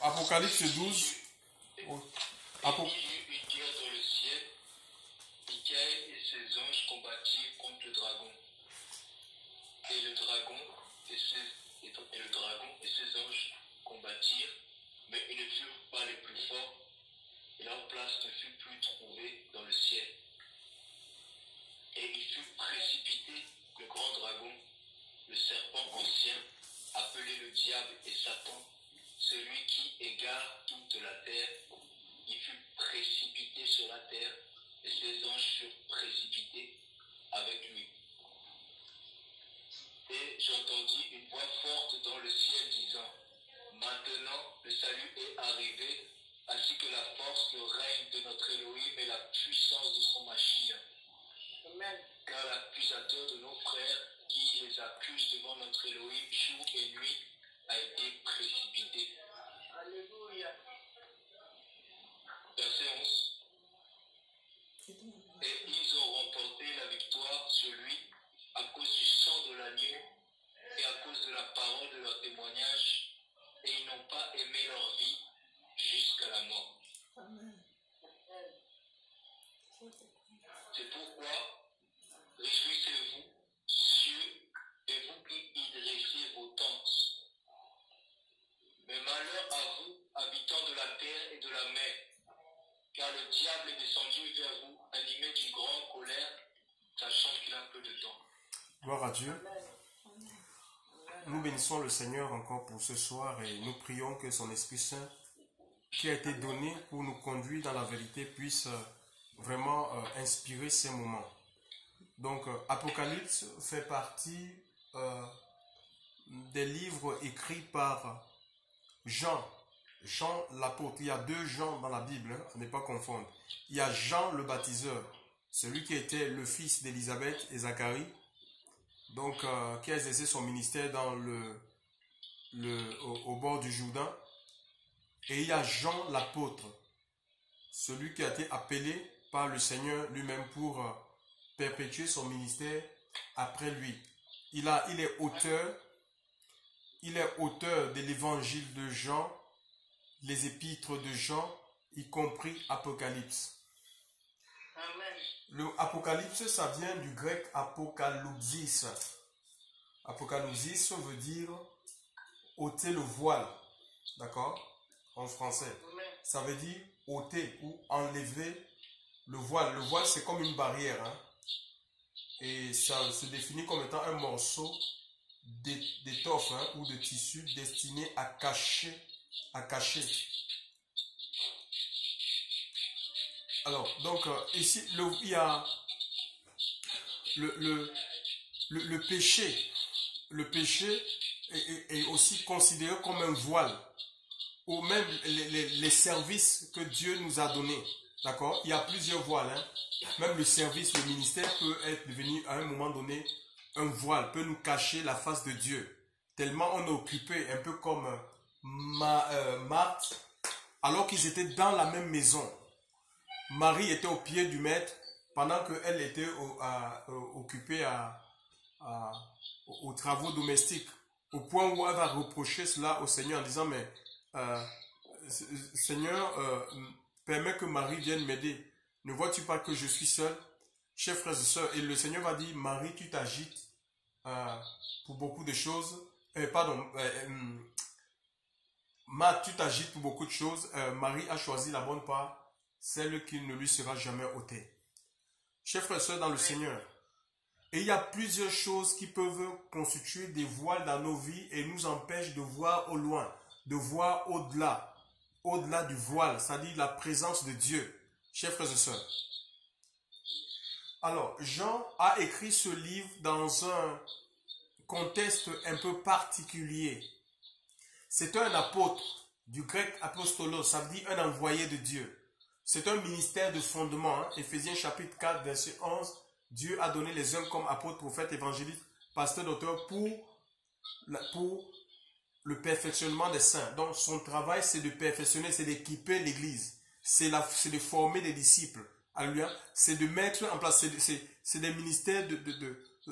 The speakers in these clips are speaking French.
Apocalypse 12. Oh, Une guerre dans le ciel. Michael et ses anges combattirent contre le dragon. Et le dragon et ses anges combattirent, mais ils ne furent pas les plus forts, et leur place ne fut plus trouvée dans le ciel. Et il fut précipité, le grand dragon, le serpent ancien, appelé le diable et Satan, celui qui égare toute la terre. Il fut précipité sur la terre, et ses anges furent précipités avec lui. Et j'entendis une voix forte dans le ciel disant, maintenant le salut est arrivé, ainsi que la force, le règne de notre Elohim et la puissance de son Mashiach. Amen. Car l'accusateur de nos frères, qui les accuse devant notre Elohim jour et nuit, a été précipité. Alléluia. Verset 11. Et ils ont remporté la victoire sur lui à cause du sang de l'agneau et à cause de la parole de leur témoignage, et ils n'ont pas aimé leur vie jusqu'à la mort. Amen. C'est pourquoi réjouissez-vous, cieux, et vous qui y dressez vos tentes. Mais malheur à vous, habitants de la terre et de la mer, car le diable est descendu vers vous, animé d'une grande colère, sachant qu'il a peu de temps. Gloire à Dieu. Nous bénissons le Seigneur encore pour ce soir et nous prions que son Esprit Saint, qui a été donné pour nous conduire dans la vérité, puisse vraiment inspirer ces moments. Donc, Apocalypse fait partie des livres écrits par Jean l'apôtre. Il y a deux Jean dans la Bible, à ne pas confondre. Il y a Jean le baptiseur, celui qui était le fils d'Élisabeth et Zacharie, donc qui a exercé son ministère dans au bord du Jourdain. Et il y a Jean l'apôtre, celui qui a été appelé par le Seigneur lui-même pour perpétuer son ministère après lui. Il est auteur de l'évangile de Jean, les épîtres de Jean, y compris Apocalypse. Amen. Le Apocalypse, ça vient du grec apokalypsis. Apokalypsis veut dire ôter le voile, d'accord, en français. Amen. Ça veut dire ôter ou enlever le voile. Le voile, c'est comme une barrière, hein? Et ça se définit comme étant un morceau d'étoffe, hein, ou de tissu destiné à cacher. Alors, donc, ici, il y a le péché. Le péché est aussi considéré comme un voile, ou même les services que Dieu nous a donnés. D'accord? Il y a plusieurs voiles, hein. Même le service, le ministère peut être devenu à un moment donné un voile, peut nous cacher la face de Dieu. Tellement on est occupé, un peu comme Marthe, alors qu'ils étaient dans la même maison. Marie était au pied du maître pendant qu'elle était occupée aux travaux domestiques. Au point où elle va reprocher cela au Seigneur en disant, mais Seigneur, permets que Marie vienne m'aider. Ne vois-tu pas que je suis seul? Chers frères et sœurs, et le Seigneur va dire, Marie, tu t'agites pour beaucoup de choses. Marthe, tu t'agites pour beaucoup de choses. Marie a choisi la bonne part, celle qui ne lui sera jamais ôtée. Chers frères et sœurs dans le Seigneur, et il y a plusieurs choses qui peuvent constituer des voiles dans nos vies et nous empêchent de voir au loin, de voir au-delà du voile, c'est-à-dire la présence de Dieu. Chers frères et sœurs. Alors, Jean a écrit ce livre dans un contexte un peu particulier. C'est un apôtre, du grec apostolos, ça veut dire un envoyé de Dieu. C'est un ministère de fondement. Hein? Éphésiens chapitre 4, verset 11. Dieu a donné les uns comme apôtres, prophètes, évangélistes, pasteurs, docteurs pour le perfectionnement des saints. Donc son travail, c'est de perfectionner, c'est d'équiper l'église. C'est de former des disciples. Alléluia. C'est de mettre en place, c'est des ministères,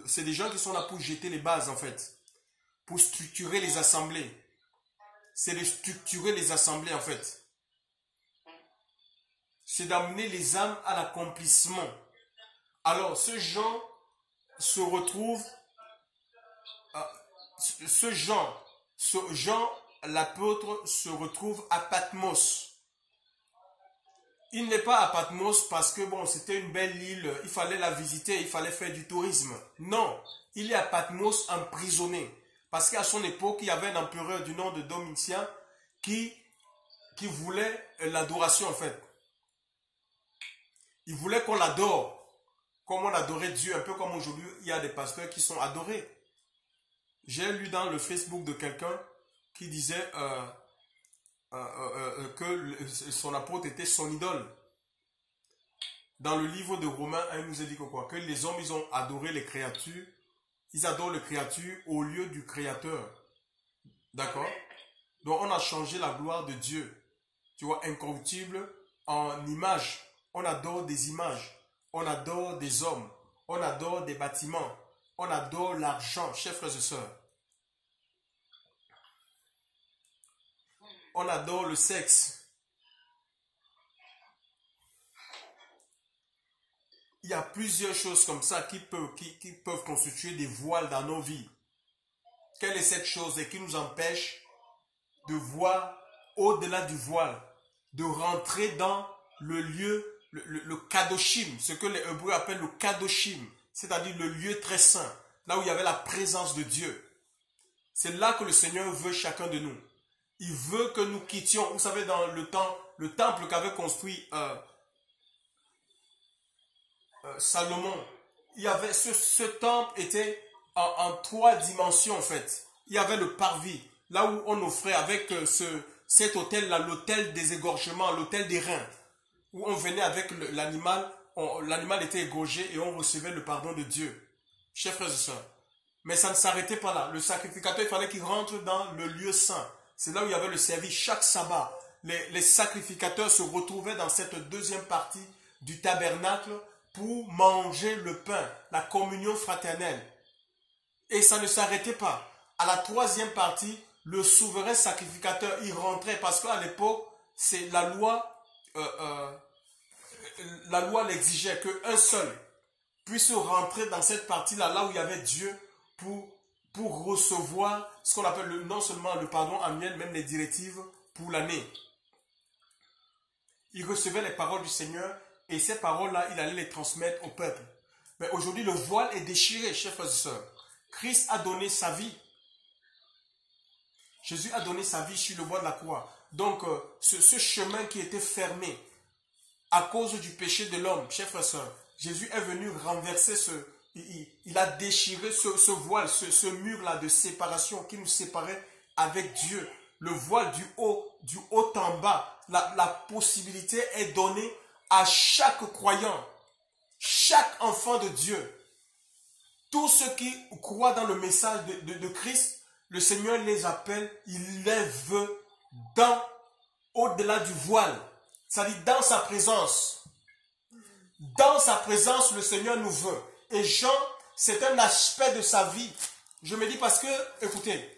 c'est des gens qui sont là pour jeter les bases en fait. Pour structurer les assemblées. c'est de structurer les assemblées en fait. C'est d'amener les âmes à l'accomplissement. Alors, ce Jean se retrouve, Jean l'apôtre se retrouve à Patmos. Il n'est pas à Patmos parce que bon, c'était une belle île, il fallait la visiter, il fallait faire du tourisme. Non, il est à Patmos emprisonné. Parce qu'à son époque, il y avait un empereur du nom de Domitien qui voulait l'adoration en fait. Il voulait qu'on l'adore, comme on adorait Dieu, un peu comme aujourd'hui, il y a des pasteurs qui sont adorés. J'ai lu dans le Facebook de quelqu'un qui disait que son apôtre était son idole. Dans le livre de Romains 1, il nous a dit que les hommes, ils ont adoré les créatures, ils adorent les créatures au lieu du Créateur. D'accord? Donc on a changé la gloire de Dieu, tu vois, incorruptible, en image. On adore des images, on adore des hommes, on adore des bâtiments, on adore l'argent, chers frères et sœurs. On adore le sexe. Il y a plusieurs choses comme ça qui peuvent constituer des voiles dans nos vies. Quelle est cette chose et qui nous empêche de voir au-delà du voile, de rentrer dans le lieu, le kadoshim, ce que les Hébreux appellent le kadoshim, c'est-à-dire le lieu très saint, là où il y avait la présence de Dieu. C'est là que le Seigneur veut chacun de nous. Il veut que nous quittions, vous savez, dans le temple qu'avait construit Salomon. Il y avait ce temple était en 3 dimensions en fait. Il y avait le parvis, là où on offrait avec cet hôtel-là, l'hôtel des égorgements, l'hôtel des reins, où on venait avec l'animal, l'animal était égorgé et on recevait le pardon de Dieu. Chers frères et sœurs. Mais ça ne s'arrêtait pas là. Le sacrificateur, il fallait qu'il rentre dans le lieu saint. C'est là où il y avait le service. Chaque sabbat, les sacrificateurs se retrouvaient dans cette deuxième partie du tabernacle pour manger le pain, la communion fraternelle. Et ça ne s'arrêtait pas. À la 3e partie, le souverain sacrificateur y rentrait parce qu'à l'époque, c'est la loi l'exigeait qu'un seul puisse rentrer dans cette partie-là, là où il y avait Dieu, pour recevoir ce qu'on appelle non seulement le pardon annuel, même les directives pour l'année. Il recevait les paroles du Seigneur et ces paroles-là, il allait les transmettre au peuple. Mais aujourd'hui, le voile est déchiré, chers frères et sœurs. Christ a donné sa vie. Jésus a donné sa vie sur le bois de la croix. Donc, ce chemin qui était fermé à cause du péché de l'homme, chers frères et sœurs, Jésus est venu renverser il a déchiré ce voile, ce mur-là de séparation qui nous séparait avec Dieu. Le voile du haut en bas. La possibilité est donnée à chaque croyant, chaque enfant de Dieu. Tous ceux qui croient dans le message de Christ, le Seigneur les appelle, il les veut au-delà du voile. C'est-à-dire dans sa présence. Dans sa présence, le Seigneur nous veut. Et Jean, c'est un aspect de sa vie. Je me dis parce que, écoutez,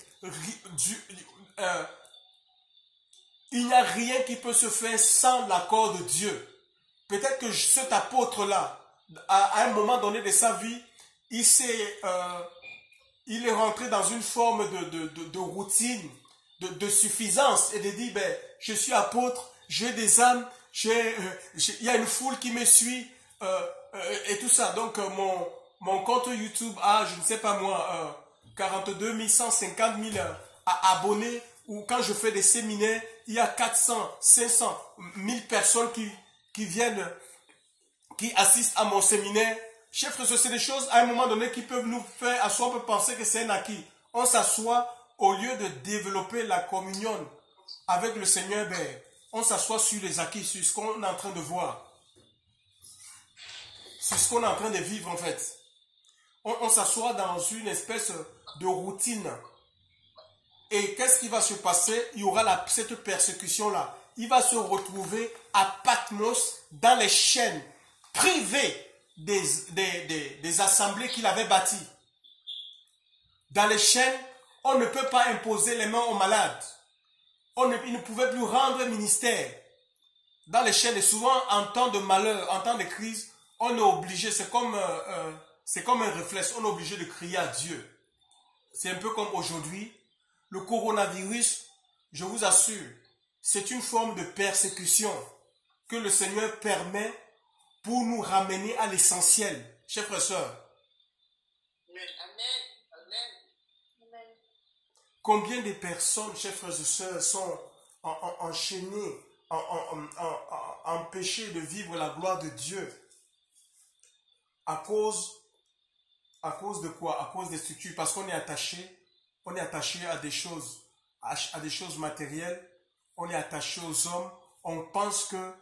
il n'y a rien qui peut se faire sans l'accord de Dieu. Peut-être que cet apôtre-là, à un moment donné de sa vie, il est rentré dans une forme de routine, de suffisance et de dire, ben, je suis apôtre, j'ai des âmes, il y a une foule qui me suit et tout ça. Donc mon compte YouTube a, je ne sais pas moi, 42 150 000 abonnés, ou quand je fais des séminaires, il y a 400, 500, 1000 personnes qui viennent, qui assistent à mon séminaire. Chers frères, c'est des choses à un moment donné qui peuvent nous faire asseoir, on peut penser que c'est un acquis. On s'assoit, au lieu de développer la communion avec le Seigneur, ben, on s'assoit sur les acquis, sur ce qu'on est en train de voir. Sur ce qu'on est en train de vivre en fait. On s'assoit dans une espèce de routine. Et qu'est-ce qui va se passer? Il y aura cette persécution-là. Il va se retrouver à Patmos dans les chaînes privées des assemblées qu'il avait bâties. Dans les chaînes, on ne peut pas imposer les mains aux malades. il ne pouvait plus rendre ministère dans les chaînes. Et souvent, en temps de malheur, en temps de crise, on est obligé, c'est comme un réflexe, on est obligé de crier à Dieu. C'est un peu comme aujourd'hui, le coronavirus, je vous assure, c'est une forme de persécution que le Seigneur permet pour nous ramener à l'essentiel, chers frères et sœurs. Combien de personnes, chers frères et sœurs, sont enchaînées, empêchées de vivre la gloire de Dieu à cause de quoi? À cause des structures, parce qu'on est attaché à des choses, matérielles, on est attaché aux hommes, on pense que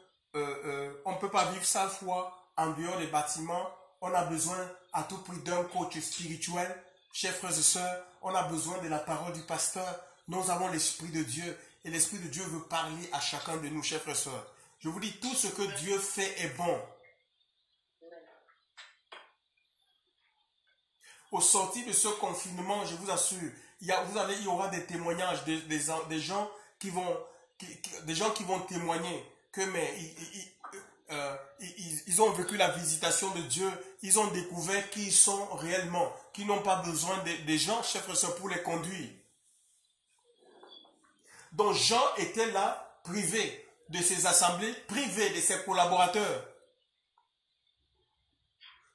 on ne peut pas vivre sa foi en dehors des bâtiments, on a besoin à tout prix d'un coach spirituel. Chers frères et sœurs, on a besoin de la parole du pasteur. Nous avons l'Esprit de Dieu et l'Esprit de Dieu veut parler à chacun de nous, chers frères et sœurs. Je vous dis, tout ce que Dieu fait est bon. Au sortir de ce confinement, je vous assure, il y aura des témoignages des gens qui vont témoigner que ils ont vécu la visitation de Dieu, ils ont découvert qui ils sont réellement, qui n'ont pas besoin des gens, chers frères et sœurs, pour les conduire. Donc Jean était là, privé de ses assemblées, privé de ses collaborateurs.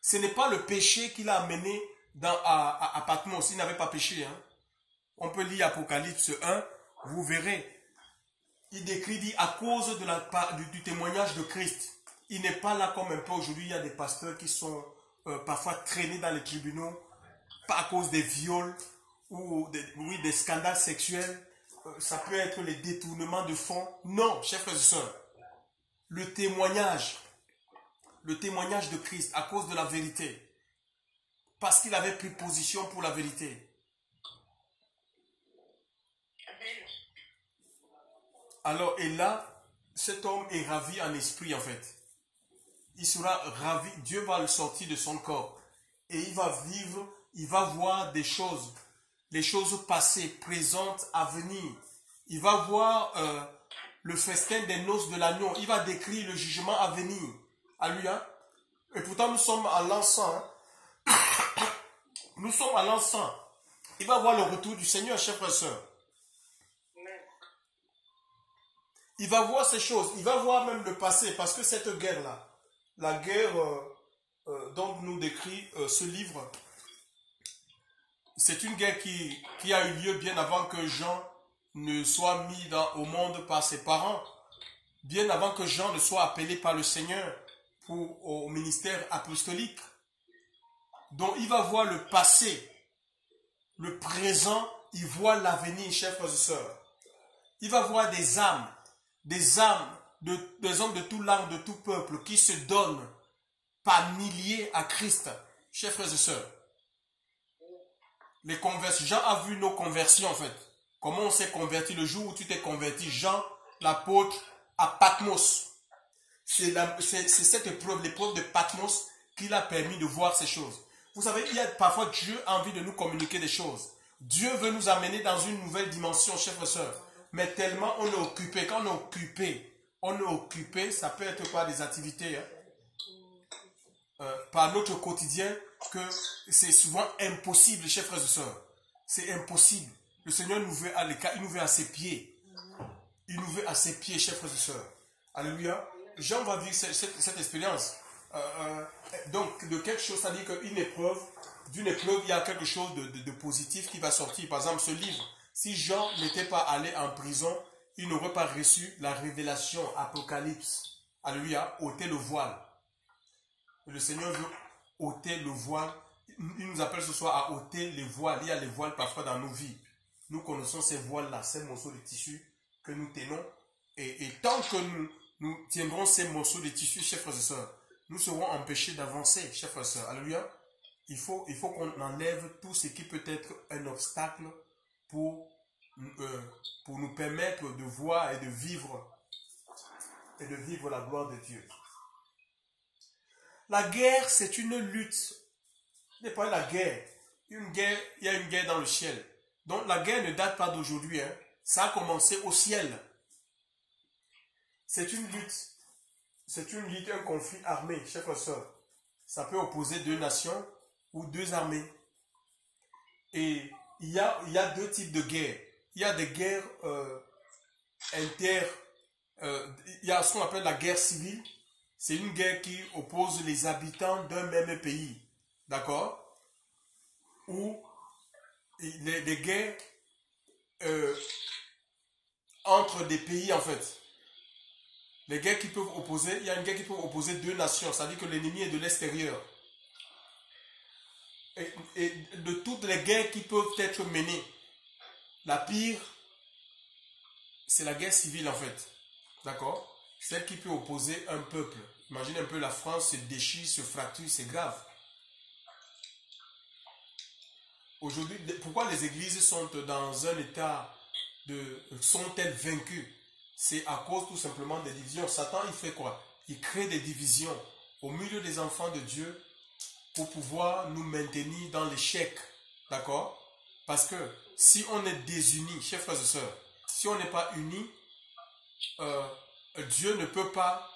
Ce n'est pas le péché qui l'a amené à Patmos. Il n'avait pas péché. Hein. On peut lire Apocalypse 1, vous verrez. Il dit à cause du témoignage de Christ. Il n'est pas là comme un peu aujourd'hui. Il y a des pasteurs qui sont parfois traînés dans les tribunaux, pas à cause des viols ou des scandales sexuels. Ça peut être les détournements de fonds. Non, chers frères et sœurs. Le témoignage de Christ à cause de la vérité. Parce qu'il avait pris position pour la vérité. Alors, et là, cet homme est ravi en esprit en fait. Il sera ravi, Dieu va le sortir de son corps. Et il va vivre, il va voir des choses, les choses passées, présentes, à venir. Il va voir le festin des noces de l'agneau. Il va décrire le jugement à venir. Alléluia. Et pourtant, nous sommes à l'encens. Nous sommes à l'encens. Il va voir le retour du Seigneur, chers frères et sœurs. Il va voir ces choses. Il va voir même le passé. Parce que cette guerre-là, la guerre dont nous décrit ce livre, c'est une guerre qui a eu lieu bien avant que Jean ne soit mis au monde par ses parents. Bien avant que Jean ne soit appelé par le Seigneur au ministère apostolique. Donc il va voir le passé, le présent, il voit l'avenir, chers frères et sœurs. Il va voir des âmes, des hommes de tout langue, de tout peuple qui se donnent par milliers à Christ, chers frères et sœurs. Les conversions, Jean a vu nos conversions en fait. Comment on s'est converti le jour où tu t'es converti, Jean, l'apôtre, à Patmos. C'est cette épreuve, l'épreuve de Patmos, qui l'a permis de voir ces choses. Vous savez, il y a parfois Dieu a envie de nous communiquer des choses. Dieu veut nous amener dans une nouvelle dimension, chers frères et sœurs. Mais tellement on est occupé. Quand on est occupé, ça peut être par des activités, par notre quotidien, que c'est souvent impossible, chers frères et sœurs. C'est impossible. Le Seigneur nous veut à l'écart, il nous veut à ses pieds. Il nous veut à ses pieds, chers frères et sœurs. Alléluia. Jean va vivre cette expérience. Donc, de quelque chose, ça dit d'une épreuve, il y a quelque chose de positif qui va sortir. Par exemple, ce livre, si Jean n'était pas allé en prison, il n'aurait pas reçu la révélation Apocalypse. Alléluia, ôter le voile. Le Seigneur veut ôter le voile. Il nous appelle ce soir à ôter les voiles. Il y a les voiles parfois dans nos vies. Nous connaissons ces voiles-là, ces morceaux de tissu que nous tenons. Et tant que nous tiendrons ces morceaux de tissu, chers frères et sœurs, nous serons empêchés d'avancer, chers frères et sœurs. Alléluia. Il faut qu'on enlève tout ce qui peut être un obstacle pour nous permettre de voir et de vivre la gloire de Dieu. La guerre, c'est une lutte. Ce n'est pas la guerre. Il y a une guerre dans le ciel. Donc la guerre ne date pas d'aujourd'hui. Hein. Ça a commencé au ciel. C'est une lutte. C'est une lutte, un conflit armé, chers frères et sœurs. Ça peut opposer deux nations ou deux armées. Et il y a deux types de guerres. Il y a des guerres il y a ce qu'on appelle la guerre civile. C'est une guerre qui oppose les habitants d'un même pays. D'accord? Ou des guerres entre des pays en fait. Les guerres qui peuvent opposer, il y a une guerre qui peut opposer deux nations, c'est-à-dire que l'ennemi est de l'extérieur. Et de toutes les guerres qui peuvent être menées, la pire, c'est la guerre civile en fait. D'accord? Celle qui peut opposer un peuple. Imagine un peu la France se déchire, se fracture, c'est grave. Aujourd'hui, pourquoi les églises sont dans un état sont-elles vaincues? C'est à cause tout simplement des divisions. Satan, il fait quoi? Il crée des divisions au milieu des enfants de Dieu pour pouvoir nous maintenir dans l'échec. D'accord? Parce que si on est désunis, chers frères et sœurs, si on n'est pas unis, Dieu ne peut pas,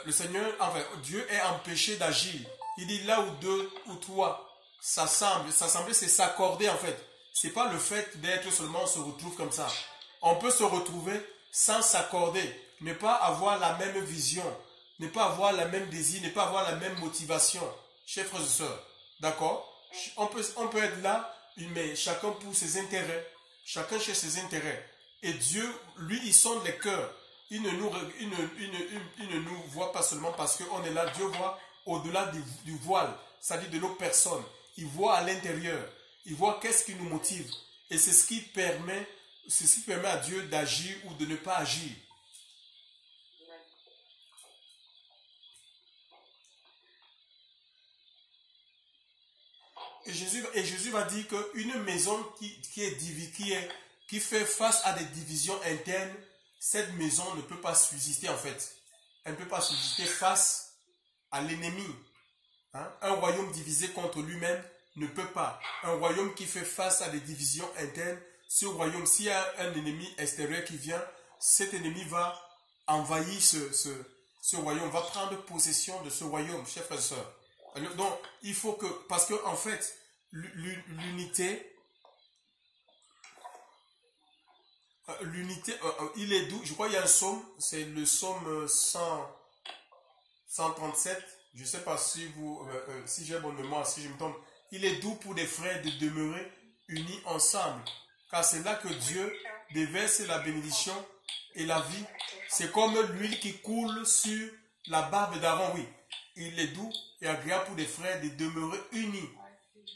le Seigneur, enfin, Dieu est empêché d'agir. Il dit là où deux ou trois s'assemblent, s'assembler c'est s'accorder en fait. C'est pas le fait d'être seulement on se retrouve comme ça. On peut se retrouver sans s'accorder, ne pas avoir la même vision, ne pas avoir le même désir, ne pas avoir la même motivation. Chers frères et sœurs, d'accord? On peut être là, mais chacun pour ses intérêts, chacun cherche ses intérêts. Et Dieu, lui, il sonde les cœurs. Il ne nous voit pas seulement parce qu'on est là. Dieu voit au-delà du voile, c'est-à-dire de nos personnes. Il voit à l'intérieur. Il voit qu'est-ce qui nous motive. Et c'est ce qui permet à Dieu d'agir ou de ne pas agir. Et Jésus va dire qu'une maison qui fait face à des divisions internes, cette maison ne peut pas subsister en fait. Elle ne peut pas subsister face à l'ennemi. Hein? Un royaume divisé contre lui-même ne peut pas. Un royaume qui fait face à des divisions internes, ce royaume, s'il y a un ennemi extérieur qui vient, cet ennemi va envahir ce royaume, va prendre possession de ce royaume, chers frères et sœurs. Donc, il faut que, parce que en fait, l'unité, il est doux. Je crois qu'il y a un psaume, c'est le psaume 137. Je ne sais pas si si j'ai bonne mémoire, si je me trompe. Il est doux pour des frères de demeurer unis ensemble, car c'est là que Dieu déverse la bénédiction et la vie. C'est comme l'huile qui coule sur la barbe d'Aaron, oui. Il est doux et agréable pour des frères de demeurer unis.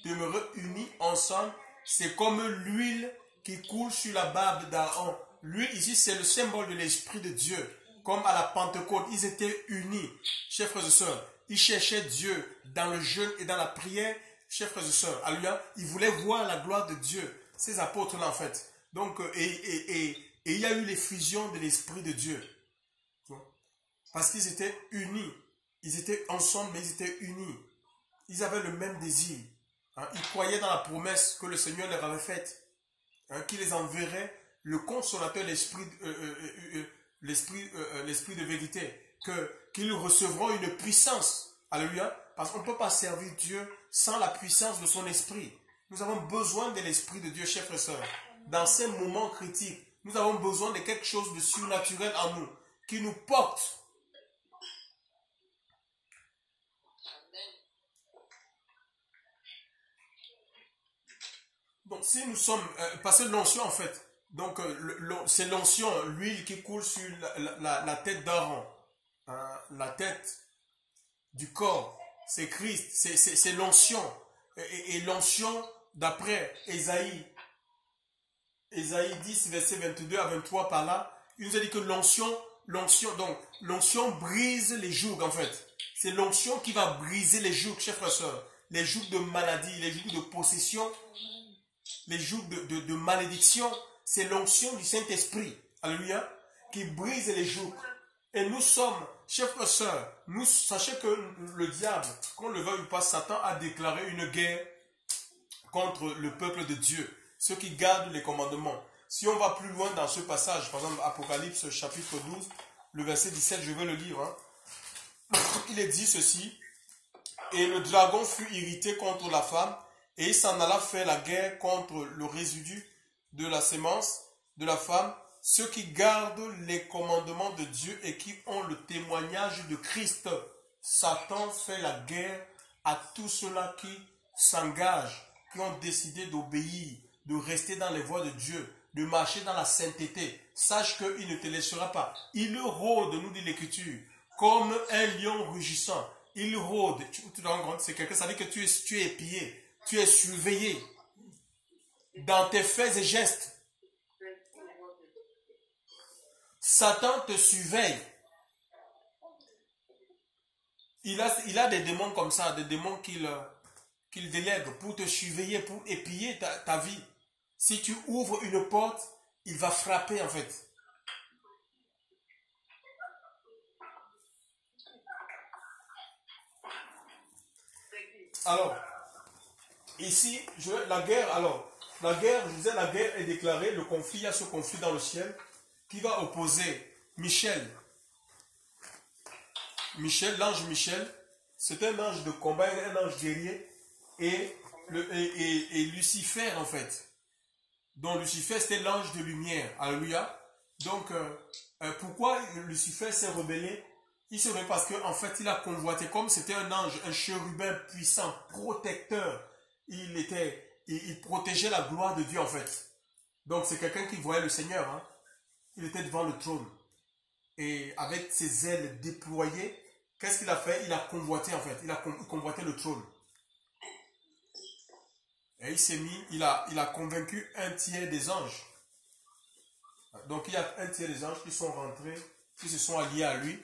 Demeurer unis ensemble, c'est comme l'huile qui coule sur la barbe d'Aaron. L'huile ici, c'est le symbole de l'Esprit de Dieu. Comme à la Pentecôte, ils étaient unis. Chers frères et sœurs, ils cherchaient Dieu dans le jeûne et dans la prière. Chers frères et sœurs, alléluia, ils voulaient voir la gloire de Dieu. Ces apôtres-là, en fait. Donc, et il y a eu l'effusion de l'Esprit de Dieu. Parce qu'ils étaient unis. Ils étaient ensemble, mais ils étaient unis. Ils avaient le même désir. Hein, ils croyaient dans la promesse que le Seigneur leur avait faite. Hein, qu'il les enverrait le consolateur, l'esprit de vérité. Qu'ils recevront une puissance. Alléluia. Parce qu'on ne peut pas servir Dieu sans la puissance de son esprit. Nous avons besoin de l'esprit de Dieu, chers frères et sœurs. Dans ces moments critiques, nous avons besoin de quelque chose de surnaturel en nous, qui nous porte. Donc, si nous sommes, parce que l'onction, en fait, donc c'est l'onction, l'huile qui coule sur la tête d'Aaron, hein, la tête du corps, c'est Christ, c'est l'onction. Et l'onction, d'après Ésaïe 10, verset 22 à 23, par là, il nous a dit que l'onction brise les jougs, en fait. C'est l'onction qui va briser les jougs, chers frères et sœurs. Les jougs de maladie, les jougs de possession, les jougs de malédiction. C'est l'onction du Saint-Esprit, alléluia, qui brise les jougs. Et nous sommes, chers frères et sœurs, sachez que le diable, qu'on le veuille ou pas, Satan a déclaré une guerre contre le peuple de Dieu, ceux qui gardent les commandements. Si on va plus loin dans ce passage, par exemple Apocalypse chapitre 12, le verset 17, je vais le lire. Hein. Il est dit ceci. Et le dragon fut irrité contre la femme, et il s'en alla faire la guerre contre le résidu de la sémence de la femme, ceux qui gardent les commandements de Dieu et qui ont le témoignage de Christ. Satan fait la guerre à tous ceux-là qui s'engagent, qui ont décidé d'obéir, de rester dans les voies de Dieu, de marcher dans la sainteté. Sache qu'il ne te laissera pas. Il rôde, nous dit l'Écriture, comme un lion rugissant. Il rôde. Tu te rends compte, c'est quelqu'un, ça veut dire que tu es épié, tu es surveillé dans tes faits et gestes. Satan te surveille. Il a des démons comme ça, des démons qu'il délègue pour te surveiller, pour épier ta vie. Si tu ouvres une porte, il va frapper en fait. Alors, ici, la guerre, je disais, la guerre est déclarée, le conflit, il y a ce conflit dans le ciel qui va opposer Michel. L'ange Michel, c'est un ange de combat, un ange guerrier, et Lucifer en fait. Donc Lucifer, c'était l'ange de lumière. Alléluia. Donc, pourquoi Lucifer s'est rebellé? Il s'est rebellé parce qu'en fait, il a convoité, comme c'était un ange, un chérubin puissant, protecteur. Il protégeait la gloire de Dieu en fait. Donc c'est quelqu'un qui voyait le Seigneur. Hein. Il était devant le trône. Et avec ses ailes déployées, qu'est-ce qu'il a fait? Il a convoité en fait. Il convoité le trône. Et il s'est mis, il a convaincu un tiers des anges. Donc il y a un tiers des anges qui sont rentrés, qui se sont alliés à lui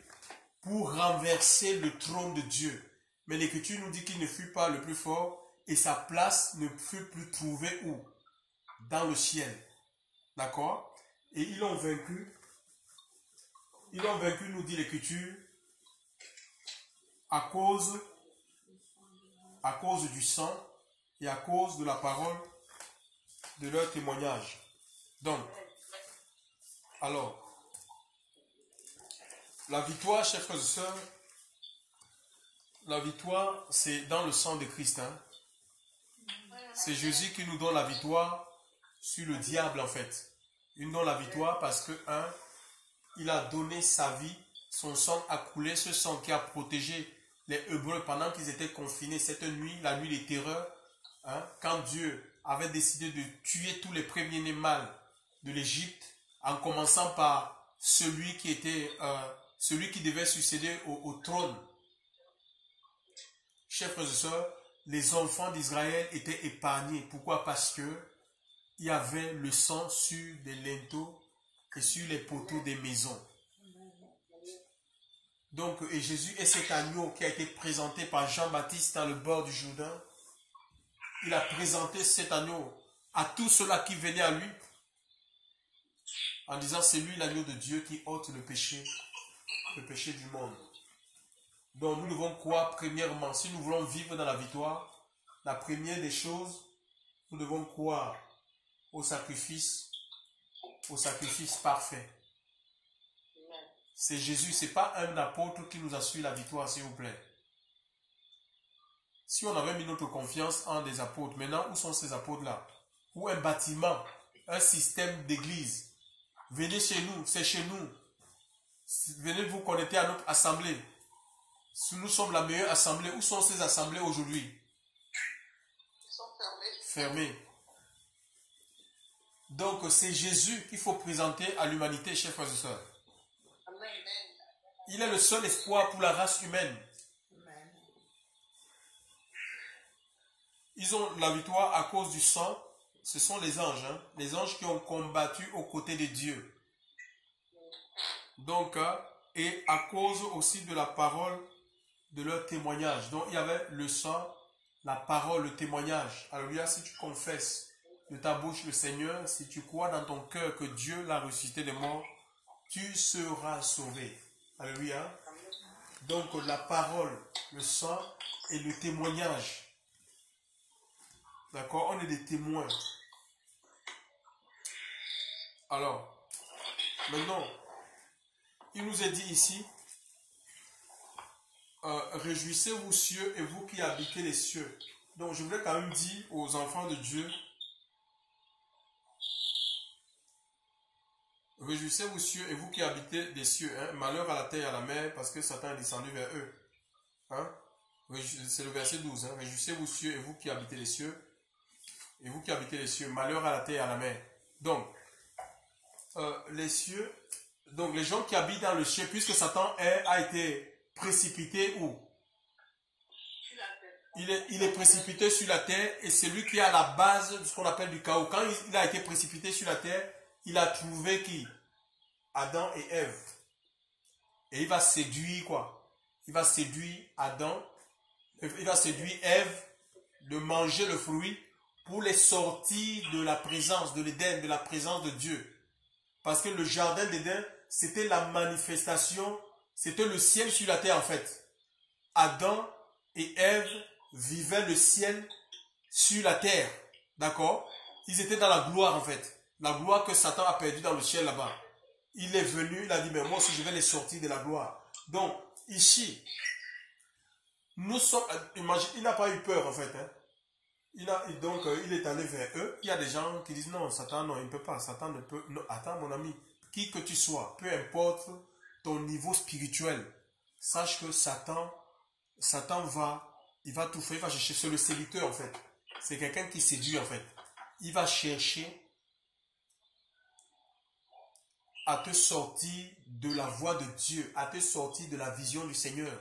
pour renverser le trône de Dieu. Mais l'Écriture nous dit qu'il ne fut pas le plus fort et sa place ne fut plus trouvée où? Dans le ciel. D'accord? Et ils l'ont vaincu. Ils l'ont vaincu, nous dit l'Écriture, à cause du sang et à cause de la parole de leur témoignage. Donc, alors, la victoire, chers frères et sœurs, la victoire, c'est dans le sang de Christ. Hein? C'est Jésus qui nous donne la victoire sur le diable, en fait. Il nous donne la victoire parce que, il a donné sa vie, son sang a coulé, ce sang qui a protégé les Hébreux pendant qu'ils étaient confinés cette nuit, la nuit des terreurs, hein, quand Dieu avait décidé de tuer tous les premiers-nés mâles de l'Égypte, en commençant par celui qui devait succéder au trône. Chers frères et sœurs, les enfants d'Israël étaient épargnés. Pourquoi? Parce que il y avait le sang sur des linteaux et sur les poteaux des maisons. Donc, et Jésus est cet agneau qui a été présenté par Jean-Baptiste dans le bord du Jourdain. Il a présenté cet agneau à tous ceux-là qui venaient à lui en disant c'est lui l'agneau de Dieu qui ôte le péché du monde. Donc nous devons croire premièrement, si nous voulons vivre dans la victoire, la première des choses, nous devons croire au sacrifice parfait. C'est Jésus, ce n'est pas un apôtre qui nous assure la victoire, s'il vous plaît. Si on avait mis notre confiance en des apôtres, maintenant, où sont ces apôtres-là? Ou un bâtiment, un système d'église. Venez chez nous, c'est chez nous. Venez vous connecter à notre assemblée. Si nous sommes la meilleure assemblée, où sont ces assemblées aujourd'hui? Ils sont fermées. Donc, c'est Jésus qu'il faut présenter à l'humanité, chers frères et sœurs. Il est le seul espoir pour la race humaine. Ils ont la victoire à cause du sang. Ce sont les anges. Hein? Les anges qui ont combattu aux côtés de Dieu. Donc, et à cause aussi de la parole de leur témoignage. Donc, il y avait le sang, la parole, le témoignage. Alléluia, si tu confesses de ta bouche le Seigneur, si tu crois dans ton cœur que Dieu l'a ressuscité des morts, tu seras sauvé. Alléluia. Donc, la parole, le sang et le témoignage. D'accord? On est des témoins. Alors, maintenant, il nous est dit ici, réjouissez-vous cieux et vous qui habitez les cieux. Donc, je voulais quand même dire aux enfants de Dieu, réjouissez-vous cieux et vous qui habitez les cieux. Hein? Malheur à la terre et à la mer parce que Satan est descendu vers eux. Hein? C'est le verset 12. Hein? Réjouissez-vous cieux et vous qui habitez les cieux. Et vous qui habitez les cieux. Malheur à la terre et à la mer. Donc, les cieux, donc les gens qui habitent dans le ciel, puisque Satan a été précipité où? Il est précipité sur la terre et c'est lui qui est à la base de ce qu'on appelle du chaos. Quand il a été précipité sur la terre, il a trouvé qui? Adam et Ève. Et il va séduire quoi? Il va séduire Adam, il va séduire Ève de manger le fruit pour les sortir de la présence de l'Éden, de la présence de Dieu. Parce que le jardin d'Éden, c'était la manifestation, c'était le ciel sur la terre en fait. Adam et Ève vivaient le ciel sur la terre. D'accord? Ils étaient dans la gloire en fait. La gloire que Satan a perdue dans le ciel là-bas. Il est venu, il a dit, mais moi aussi je vais les sortir de la gloire. Donc, ici, nous sommes, imagine, il n'a pas eu peur en fait. Hein. Il est allé vers eux. Il y a des gens qui disent, non, Satan, non, il ne peut pas. Satan ne peut, non, attends mon ami, qui que tu sois, peu importe ton niveau spirituel, sache que Satan il va tout faire, il va chercher, c'est le séducteur en fait. C'est quelqu'un qui séduit en fait. Il va chercher à te sortir de la voie de Dieu, à te sortir de la vision du Seigneur,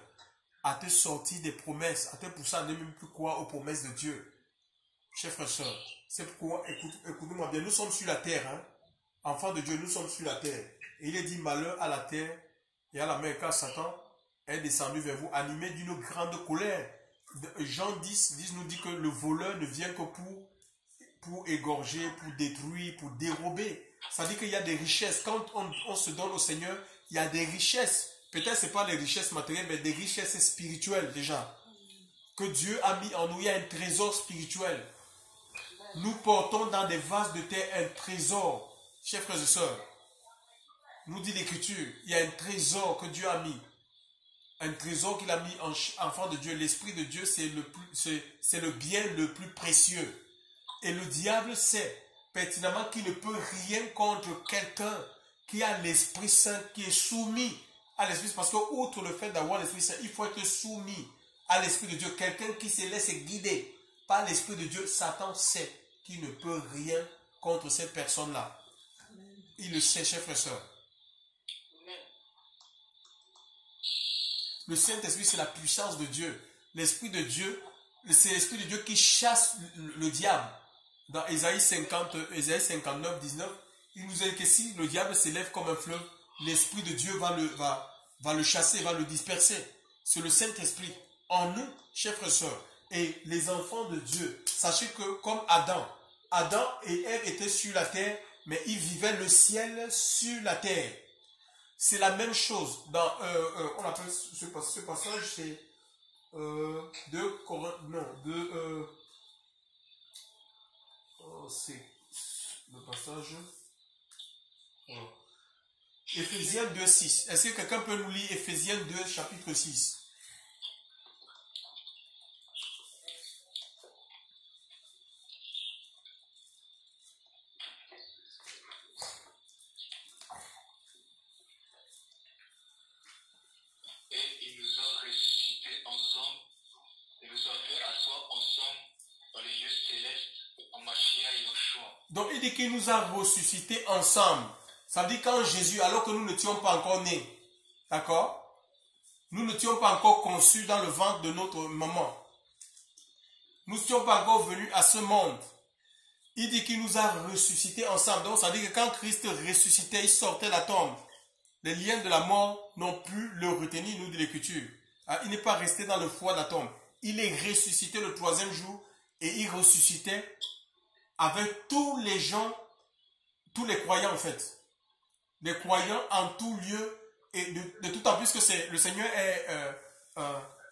à te sortir des promesses, à te pousser à ne même plus croire aux promesses de Dieu. Chers frères et sœurs, c'est pourquoi, écoutez-moi bien, nous sommes sur la terre, hein? Enfants de Dieu, nous sommes sur la terre. Et il est dit malheur à la terre et à la mer, car Satan est descendu vers vous, animé d'une grande colère. Jean 10 nous dit que le voleur ne vient que pour égorger, pour détruire, pour dérober. Ça veut dire qu'il y a des richesses. Quand on se donne au Seigneur, il y a des richesses. Peut-être ce n'est pas les richesses matérielles, mais des richesses spirituelles déjà. Que Dieu a mis en nous, il y a un trésor spirituel. Nous portons dans des vases de terre un trésor. Chers frères et sœurs, nous dit l'Écriture, il y a un trésor que Dieu a mis. Un trésor qu'il a mis en enfant de Dieu. L'Esprit de Dieu, c'est le bien le plus précieux. Et le diable sait pertinemment qu'il ne peut rien contre quelqu'un qui a l'Esprit Saint, qui est soumis à l'Esprit Saint. Parce que, outre le fait d'avoir l'Esprit Saint, il faut être soumis à l'Esprit de Dieu. Quelqu'un qui se laisse guider par l'Esprit de Dieu, Satan sait qu'il ne peut rien contre cette personne-là. Il le sait, chers frères et sœurs. Le Saint-Esprit, c'est la puissance de Dieu. L'Esprit de Dieu, c'est l'Esprit de Dieu qui chasse le diable. Dans Ésaïe 59, 19, il nous dit que si le diable s'élève comme un fleuve, l'Esprit de Dieu va le chasser, va le disperser. C'est le Saint-Esprit en nous, chers frères et sœurs. Et les enfants de Dieu, sachez que comme Adam et Ève étaient sur la terre, mais ils vivaient le ciel sur la terre. C'est la même chose. On appelle ce passage, c'est c'est le passage. Éphésiens 2, 6. Est-ce que quelqu'un peut nous lire Éphésiens 2, chapitre 6? Donc il dit qu'il nous a ressuscités ensemble. Ça veut dire quand Jésus, alors que nous n'étions pas encore nés, d'accord? Nous n'étions pas encore conçus dans le ventre de notre maman. Nous n'étions pas encore venus à ce monde. Il dit qu'il nous a ressuscités ensemble. Donc ça veut dire que quand Christ ressuscitait, il sortait la tombe. Les liens de la mort n'ont pu le retenir, nous dit l'Écriture. Il n'est pas resté dans le froid de la tombe. Il est ressuscité le 3e jour et il ressuscitait avec tous les gens, tous les croyants en fait. Les croyants en tout lieu et de tout temps, puisque le Seigneur est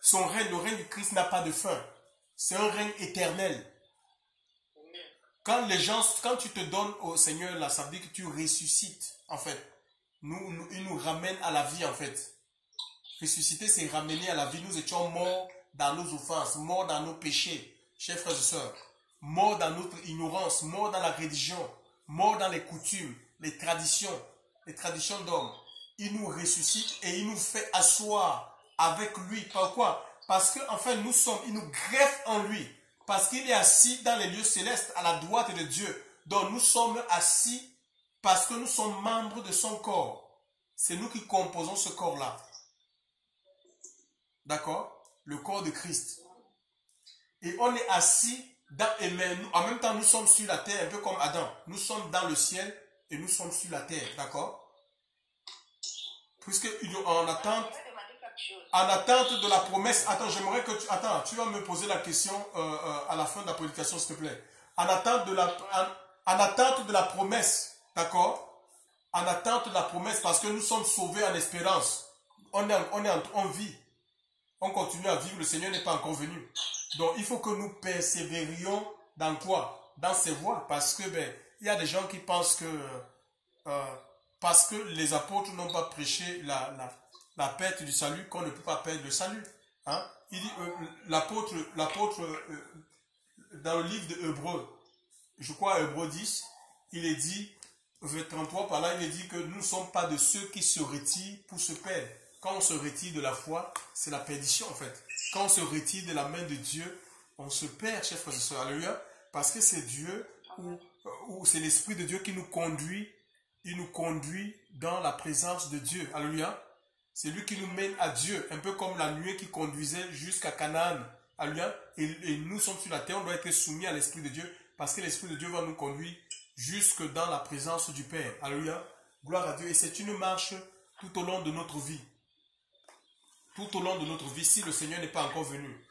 son règne, le règne du Christ n'a pas de fin. C'est un règne éternel. quand tu te donnes au Seigneur, là, ça veut dire que tu ressuscites, en fait. Il nous ramène à la vie, en fait. Ressusciter, c'est ramener à la vie. Nous étions morts dans nos offenses, morts dans nos péchés, chers frères et sœurs. Morts dans notre ignorance, morts dans la religion, morts dans les coutumes, les traditions d'hommes. Il nous ressuscite et il nous fait asseoir avec lui. Pourquoi? Parce qu'en fait, il nous greffe en lui. Parce qu'il est assis dans les lieux célestes, à la droite de Dieu. Donc nous sommes assis parce que nous sommes membres de son corps. C'est nous qui composons ce corps-là. D'accord? Le corps de Christ. Et on est assis en même temps nous sommes sur la terre, un peu comme Adam. Nous sommes dans le ciel et nous sommes sur la terre. D'accord? Puisque en attente de la promesse. Attends, j'aimerais que tu vas me poser la question à la fin de la prédication, s'il te plaît. En attente de la promesse, d'accord? En attente de la promesse, parce que nous sommes sauvés en espérance. On vit. On continue à vivre, le Seigneur n'est pas encore venu. Donc, il faut que nous persévérions dans quoi? Dans ses voies. Parce que, il y a des gens qui pensent que, parce que les apôtres n'ont pas prêché la perte du salut, qu'on ne peut pas perdre le salut. Hein? Il dit, l'apôtre, dans le livre de Hébreux, je crois Hébreux 10, il est dit, verset 33 par là, il est dit que nous ne sommes pas de ceux qui se retirent pour se perdre. Quand on se retire de la foi, c'est la perdition en fait. Quand on se retire de la main de Dieu, on se perd, chers frères et sœurs. Alléluia. Parce que c'est Dieu, ou c'est l'Esprit de Dieu qui nous conduit. Il nous conduit dans la présence de Dieu. Alléluia. C'est lui qui nous mène à Dieu. Un peu comme la nuée qui conduisait jusqu'à Canaan. Alléluia. Et nous sommes sur la terre, on doit être soumis à l'Esprit de Dieu. Parce que l'Esprit de Dieu va nous conduire jusque dans la présence du Père. Alléluia. Gloire à Dieu. Et c'est une marche tout au long de notre vie. Tout au long de notre vie, si le Seigneur n'est pas encore venu.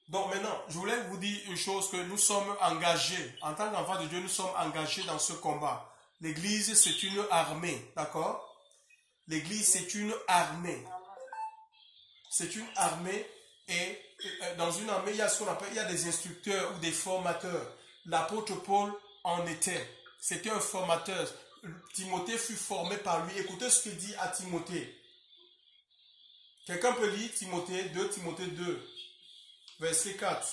Donc maintenant, je voulais vous dire une chose, que nous sommes engagés, en tant qu'enfants de Dieu, nous sommes engagés dans ce combat. L'église, c'est une armée, d'accord? L'église, c'est une armée. C'est une armée et dans une armée, il y a ce qu'on appelle, il y a des instructeurs ou des formateurs. L'apôtre Paul en était. C'était un formateur. Timothée fut formé par lui. Écoutez ce qu'il dit à Timothée. Quelqu'un peut lire Timothée 2, verset 4.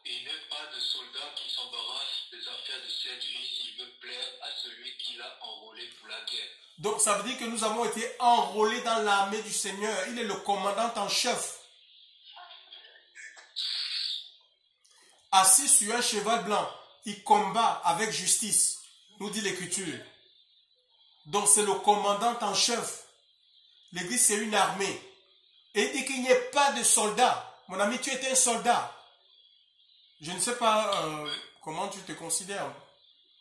Il n'est pas de soldat qui s'embarrasse des affaires de cette vie s'il veut plaire à celui qui l'a enrôlé pour la guerre. Donc ça veut dire que nous avons été enrôlés dans l'armée du Seigneur. Il est le commandant en chef. Assis sur un cheval blanc, il combat avec justice, nous dit l'Écriture. Donc c'est le commandant en chef. L'église, c'est une armée. Et il dit qu'il n'y ait pas de soldats. Mon ami, tu étais un soldat. Je ne sais pas comment tu te considères.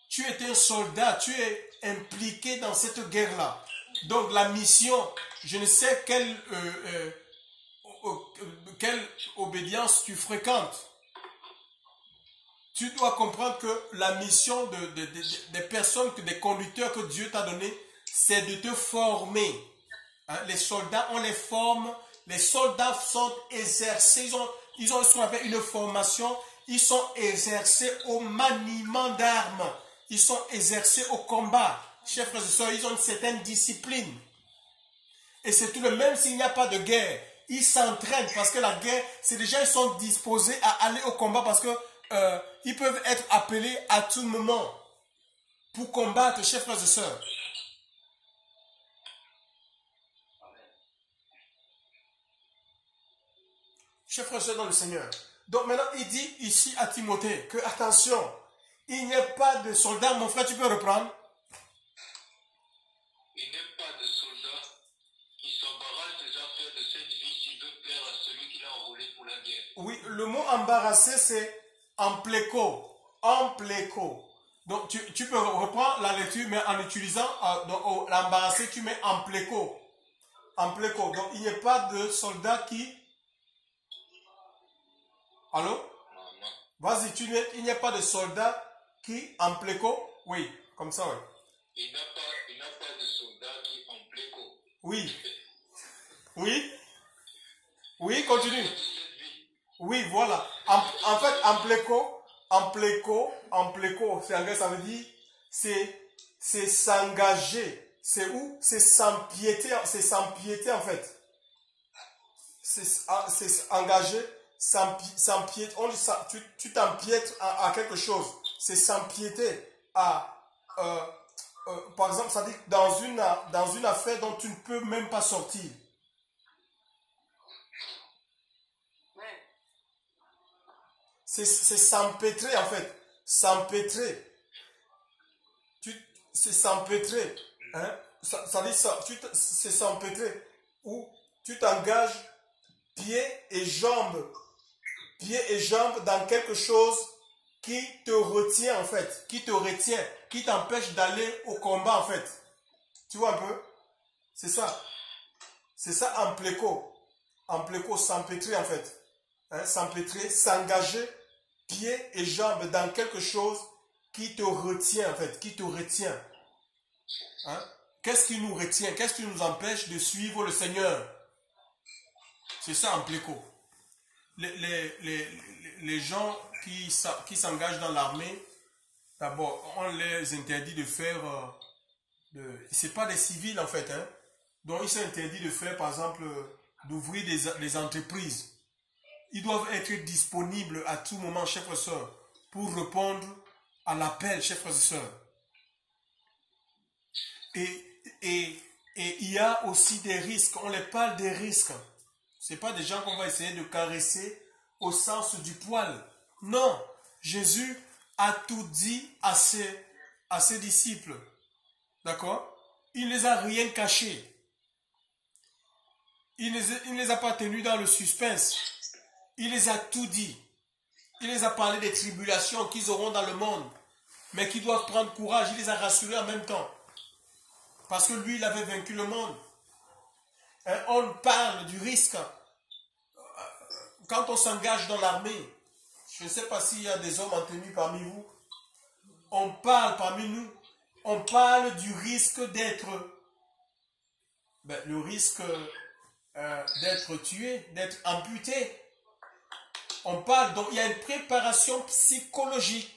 Tu étais un soldat, tu es impliqué dans cette guerre-là. Donc la mission, je ne sais quelle obédience tu fréquentes. Tu dois comprendre que la mission des personnes, des conducteurs que Dieu t'a donné, c'est de te former. Hein? Les soldats, on les forme. Les soldats sont exercés. Ils ont ce qu'on appelle une formation. Ils sont exercés au maniement d'armes. Ils sont exercés au combat. Chers frères et sœurs, ils ont une certaine discipline. Et c'est tout le même s'il n'y a pas de guerre. Ils s'entraînent parce que la guerre, c'est déjà, ils sont disposés à aller au combat parce que ils peuvent être appelés à tout moment pour combattre, chers frères et sœurs. Chers frères et sœurs dans le Seigneur. Donc maintenant, il dit ici à Timothée que, attention, il n'y a pas de soldats. Mon frère, tu peux reprendre? Il n'est pas de soldat qui s'embarrasse des affaires de cette vie s'il veut plaire à celui qui l'a enrôlé pour la guerre. Oui, le mot embarrassé, c'est empléco. Empléco. Donc, tu peux reprendre la lecture, mais en utilisant l'embarrassé, tu mets empléco. Empléco. Donc, il n'y a pas de soldat qui... Allô? Vas-y, il n'y a pas de soldat qui empléco? Oui, comme ça, oui. Il n'a pas de soldat qui empléco. Oui. Oui, oui, continue. dans cette vie. Oui, voilà. En fait, en pléco, c'est anglais, ça veut dire, c'est s'engager. C'est où? C'est s'empiéter en fait. C'est engager, s'empiéter. Tu t'empiètes à quelque chose. C'est s'empiéter à, euh, par exemple, ça dit dans une affaire dont tu ne peux même pas sortir. C'est s'empêtrer en fait. S'empêtrer. C'est s'empêtrer. Hein? Ça dit ça. C'est s'empêtrer. Ou tu t'engages pieds et jambes dans quelque chose qui te retient en fait. Qui te retient. Qui t'empêche d'aller au combat en fait. Tu vois un peu? C'est ça. C'est ça en pléco. En pléco, s'empêtrer en fait. Hein? S'empêtrer, s'engager pieds et jambes dans quelque chose qui te retient en fait, qui te retient. Hein? Qu'est-ce qui nous retient? Qu'est-ce qui nous empêche de suivre le Seigneur? C'est ça en pléco. Les gens qui s'engagent dans l'armée, d'abord, on les interdit de faire... c'est pas des civils en fait. Hein? Donc il s'interdit de faire, par exemple, d'ouvrir des entreprises. Ils doivent être disponibles à tout moment, chers frères et sœurs, pour répondre à l'appel, chers frères et sœurs. Et il y a aussi des risques. On les parle des risques. Ce n'est pas des gens qu'on va essayer de caresser au sens du poil. Non, Jésus a tout dit à ses disciples. D'accord? Il ne les a rien caché. Il ne les a pas tenus dans le suspense. Il les a tout dit. Il les a parlé des tribulations qu'ils auront dans le monde, mais qu'ils doivent prendre courage. Il les a rassurés en même temps. Parce que lui, il avait vaincu le monde. Et on parle du risque. Quand on s'engage dans l'armée, je ne sais pas s'il y a des hommes en tenue parmi vous, on parle parmi nous, on parle du risque d'être, le risque d'être tué, d'être amputé. On parle, donc il y a une préparation psychologique.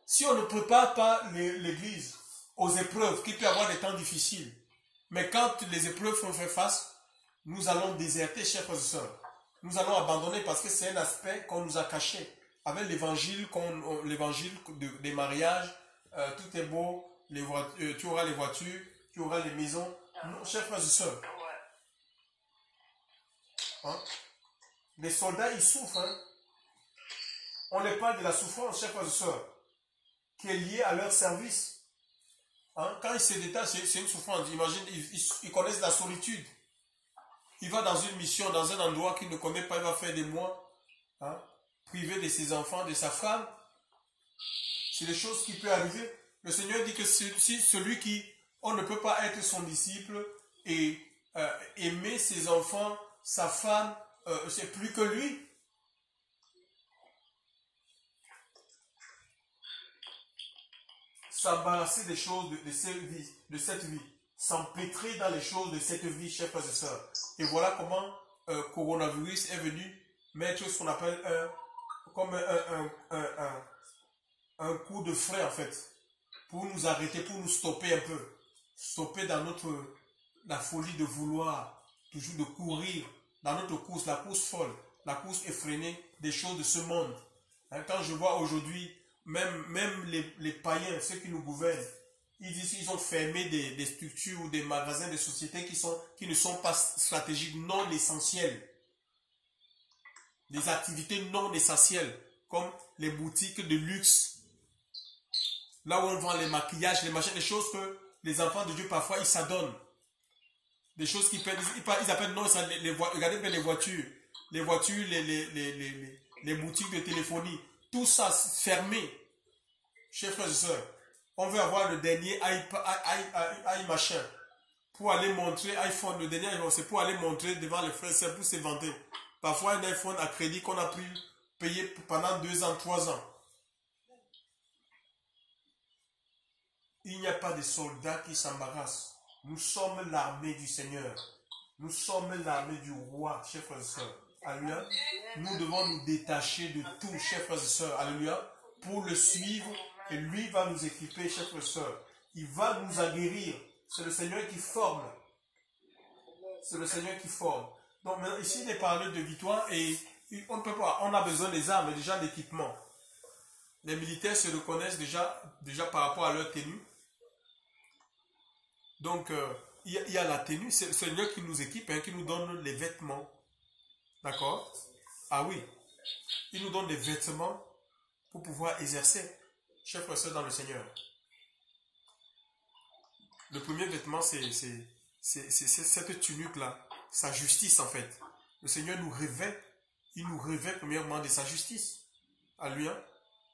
Si on ne prépare pas l'Église aux épreuves, qui peut avoir des temps difficiles, mais quand les épreuves font faire face, nous allons déserter, chers frères et sœurs. Nous allons abandonner parce que c'est un aspect qu'on nous a caché. Avec l'évangile des mariages, tout est beau, tu auras les voitures, tu auras les maisons. Non, chers frères et sœurs. Hein? Les soldats, ils souffrent. Hein? On les parle de la souffrance, chers frères et sœurs, qui est liée à leur service. Hein? Quand ils se détachent, c'est une souffrance. Imagine, ils connaissent la solitude. Il va dans une mission, dans un endroit qu'il ne connaît pas, il va faire des mois, hein? Privé de ses enfants, de sa femme. C'est des choses qui peuvent arriver. Le Seigneur dit que si celui qui, on ne peut pas être son disciple et aimer ses enfants, sa femme, c'est plus que lui. S'embarrasser des choses de cette vie. S'empêtrer dans les choses de cette vie, chers frères et sœurs. Et voilà comment coronavirus est venu mettre ce qu'on appelle un coup de frein en fait. Pour nous arrêter, pour nous stopper un peu. Stopper dans la folie de vouloir toujours de courir dans notre course, la course folle, la course effrénée des choses de ce monde. Hein, quand je vois aujourd'hui, même les païens, ceux qui nous gouvernent, ils disent qu'ils ont fermé des structures ou des magasins, des sociétés qui ne sont pas stratégiques, non essentielles. Des activités non essentielles, comme les boutiques de luxe. Là où on vend les maquillages, les machins, des choses que les enfants de Dieu, parfois, ils s'adonnent. Des choses qu'ils appellent non essentielles. Regardez bien les voitures. Les voitures, les boutiques de téléphonie. Tout ça fermé. Chers frères et sœurs, on veut avoir le dernier machin pour aller montrer iPhone, le dernier iPhone, c'est pour aller montrer devant les frères et sœurs pour se vanter. Parfois un iPhone à crédit qu'on a payé pendant 2 ans, 3 ans. Il n'y a pas de soldats qui s'embarrassent. Nous sommes l'armée du Seigneur. Nous sommes l'armée du roi, chers frères et sœurs. Alléluia. Nous devons nous détacher de tout, chers frères et sœurs. Alléluia. Pour le suivre. Et lui va nous équiper, chers frères et sœurs. Il va nous aguerrir. C'est le Seigneur qui forme. C'est le Seigneur qui forme. Donc maintenant, ici, il est parlé de victoire et on ne peut pas. On a besoin des armes et déjà d'équipement. Les militaires se reconnaissent déjà par rapport à leur tenue. Donc, il y a la tenue. C'est le Seigneur qui nous équipe, hein, qui nous donne les vêtements. D'accord? Ah oui. Il nous donne des vêtements pour pouvoir exercer, chers frères et sœurs, dans le Seigneur. Le premier vêtement, c'est cette tunique-là. Sa justice, en fait. Le Seigneur nous revêt. Il nous revêt premièrement de sa justice. Alléluia.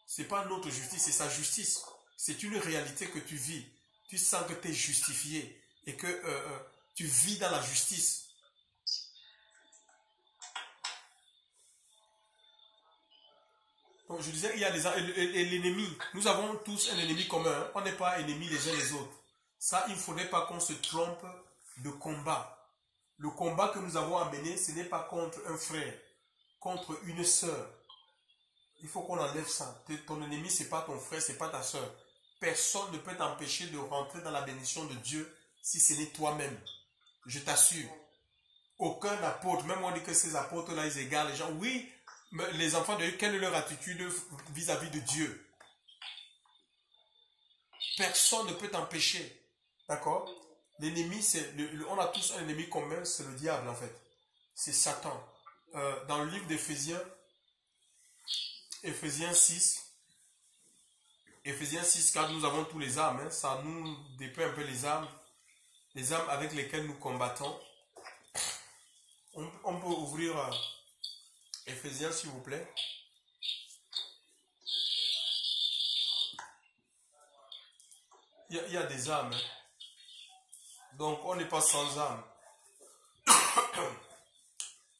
Ce n'est pas notre justice, c'est sa justice. C'est une réalité que tu vis. Tu sens que tu es justifié et que tu vis dans la justice. Donc je disais, il y a l'ennemi. Nous avons tous un ennemi commun. Hein. On n'est pas ennemis les uns les autres. Ça, il ne faudrait pas qu'on se trompe de combat. Le combat que nous avons à mener, ce n'est pas contre un frère, contre une sœur. Il faut qu'on enlève ça. Ton ennemi, ce n'est pas ton frère, ce n'est pas ta sœur. Personne ne peut t'empêcher de rentrer dans la bénédiction de Dieu si ce n'est toi-même. Je t'assure. Aucun apôtre, même on dit que ces apôtres-là, ils égarent les gens. Oui, mais les enfants de Dieu, quelle est leur attitude vis-à-vis de Dieu? Personne ne peut t'empêcher. D'accord? L'ennemi, on a tous un ennemi commun, c'est le diable en fait. C'est Satan. Dans le livre d'Éphésiens, Éphésiens 6, car nous avons tous les armes. Hein, ça nous dépeint un peu les armes avec lesquelles nous combattons. On peut ouvrir Éphésiens, s'il vous plaît. Il y a des armes. Hein. Donc, on n'est pas sans armes.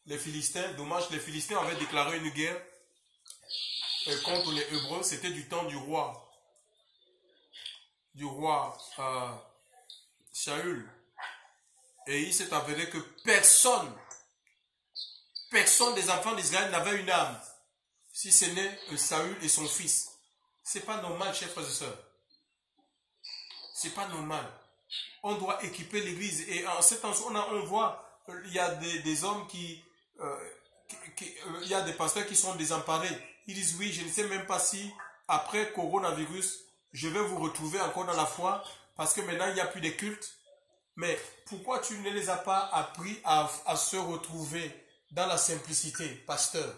Les Philistins, dommage, les Philistins avaient déclaré une guerre contre les Hébreux. C'était du temps du roi Saül. Et il s'est avéré que personne des enfants d'Israël n'avait une arme, si ce n'est Saül et son fils. C'est pas normal, chers frères et sœurs. C'est pas normal. On doit équiper l'église. Et en ce temps, on voit, il y a des hommes il y a des pasteurs qui sont désemparés. Ils disent, oui, je ne sais même pas si, après coronavirus, je vais vous retrouver encore dans la foi, parce que maintenant, il n'y a plus de cultes. Mais pourquoi tu ne les as pas appris à se retrouver dans la simplicité, pasteur?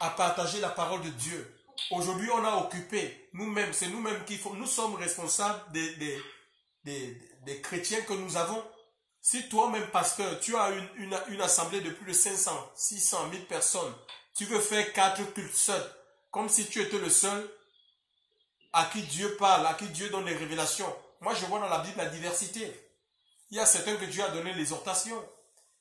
À partager la parole de Dieu. Aujourd'hui, on a occupé, nous-mêmes, c'est nous-mêmes nous sommes responsables des chrétiens que nous avons. Si toi-même, pasteur, tu as une assemblée de plus de 500, 600, 1000 personnes, tu veux faire 4 cultes seuls, comme si tu étais le seul à qui Dieu parle, à qui Dieu donne des révélations. Moi, je vois dans la Bible la diversité. Il y a certains que Dieu a donné l'exhortation.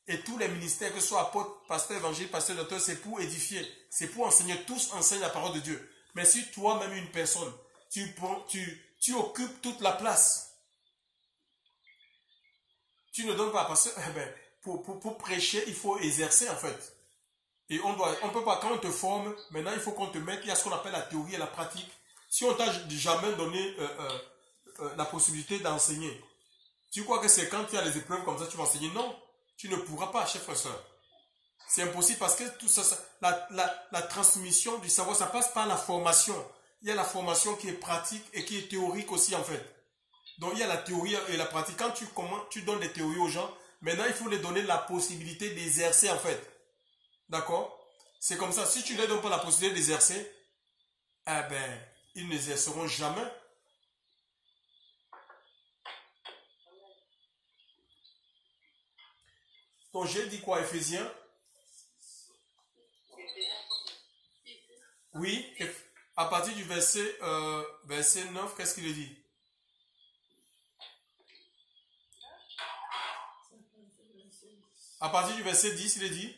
Et tous les ministères, que ce soit apôtre, pasteur, évangile, pasteur, docteur, c'est pour édifier. C'est pour enseigner. Tous enseignent la parole de Dieu. Mais si toi-même, une personne, tu occupes toute la place, tu ne donnes pas, parce que pour prêcher, il faut exercer en fait. Et on peut pas, quand on te forme, maintenant il faut qu'on te mette, il y a ce qu'on appelle la théorie et la pratique. Si on t'a jamais donné la possibilité d'enseigner, tu crois que c'est quand tu as les épreuves comme ça tu vas enseigner? Non, tu ne pourras pas, chers frères et sœurs. C'est impossible parce que tout ça, la transmission du savoir, ça passe par la formation. Il y a la formation qui est pratique et qui est théorique aussi en fait. Donc il y a la théorie et la pratique. Quand tu donnes des théories aux gens, maintenant il faut les donner la possibilité d'exercer en fait. D'accord? C'est comme ça. Si tu ne leur donnes pas la possibilité d'exercer, eh ben, ils n'exerceront jamais. Donc j'ai dit quoi, Éphésiens? Oui, à partir du verset 9, qu'est-ce qu'il dit? À partir du verset 10, il est dit?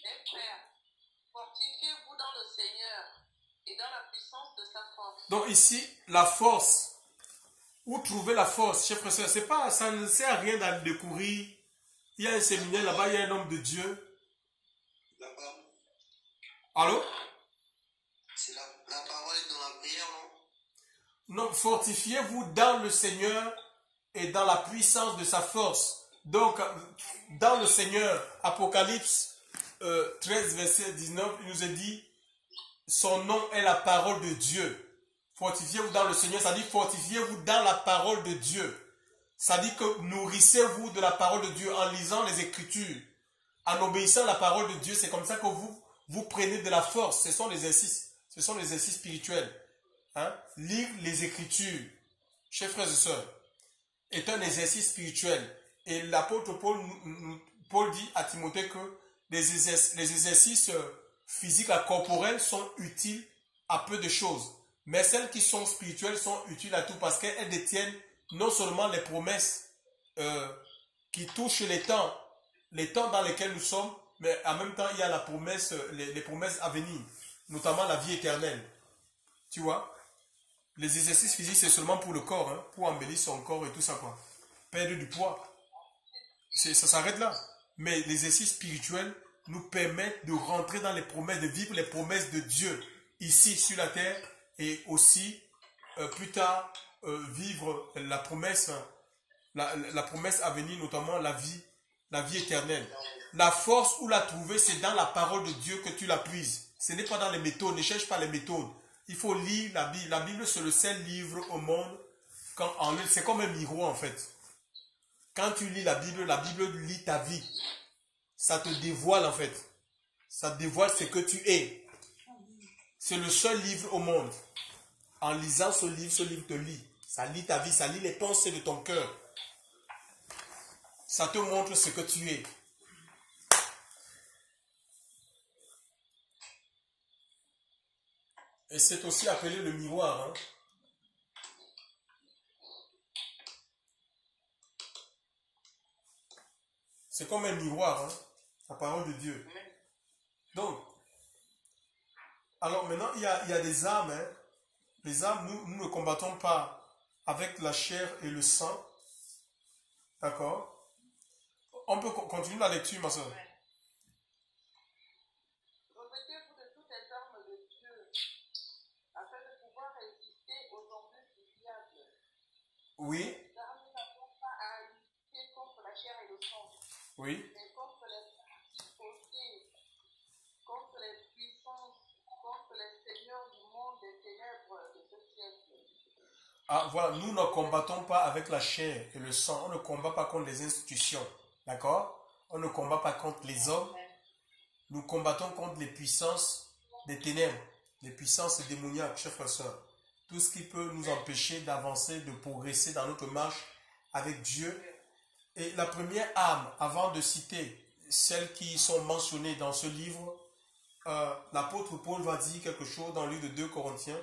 Mes frères, fortifiez-vous dans le Seigneur et dans la puissance de sa force. Donc ici, la force Où trouver la force, chers frères et sœurs? C'est pas, ça ne sert à rien d'aller découvrir. Il y a un séminaire là-bas, il y a un homme de Dieu. Là-bas, Allô? c'est la parole est dans la prière, non? Non, fortifiez-vous dans le Seigneur et dans la puissance de sa force. Donc, dans le Seigneur, Apocalypse 13, verset 19, il nous est dit, son nom est la parole de Dieu. Fortifiez-vous dans le Seigneur, ça dit fortifiez-vous dans la parole de Dieu. Ça dit que nourrissez-vous de la parole de Dieu en lisant les Écritures, en obéissant à la parole de Dieu. C'est comme ça que vous prenez de la force. Ce sont les exercices spirituels. Hein? Lire les Écritures, chers frères et sœurs, est un exercice spirituel. Et l'apôtre Paul dit à Timothée que les exercices physiques et corporels sont utiles à peu de choses. Mais celles qui sont spirituelles sont utiles à tout parce qu'elles détiennent non seulement les promesses qui touchent les temps dans lesquels nous sommes, mais en même temps il y a la promesse, les promesses à venir, notamment la vie éternelle. Tu vois? Les exercices physiques c'est seulement pour le corps, hein, pour embellir son corps et tout ça quoi. Perdre du poids. Ça s'arrête là. Mais les exercices spirituels nous permettent de rentrer dans les promesses, de vivre les promesses de Dieu ici sur la terre et aussi plus tard vivre la promesse à venir, notamment la vie éternelle. La force où la trouver, c'est dans la parole de Dieu que tu la puises. Ce n'est pas dans les méthodes, ne cherche pas les méthodes. Il faut lire la Bible. La Bible, c'est le seul livre au monde. C'est comme un miroir en fait. Quand tu lis la Bible lit ta vie. Ça te dévoile en fait. Ça dévoile ce que tu es. C'est le seul livre au monde. En lisant ce livre te lit. Ça lit ta vie, ça lit les pensées de ton cœur. Ça te montre ce que tu es. Et c'est aussi appelé le miroir. Hein? C'est comme un miroir, hein? La parole de Dieu. Donc, alors maintenant, il y a des armes. Hein? Les armes, nous ne combattons pas avec la chair et le sang. D'accord? On peut continuer la lecture, ma soeur. Revêtez-vous de toutes les armes de Dieu, afin de pouvoir résister aux embûches du diable. Oui. Car nous n'avons pas à lutter contre la chair et le sang, Oui. mais contre les principautés, contre les puissances, contre les seigneurs du monde des ténèbres de ce siècle. Ah, voilà, nous ne combattons pas avec la chair et le sang. On ne combat pas contre les institutions. D'accord? On ne combat pas contre les hommes. Nous combattons contre les puissances des ténèbres, les puissances démoniaques, chers frères et sœurs. Tout ce qui peut nous empêcher d'avancer, de progresser dans notre marche avec Dieu. Et la première arme, avant de citer celles qui sont mentionnées dans ce livre, l'apôtre Paul va dire quelque chose dans le livre de 2 Corinthiens.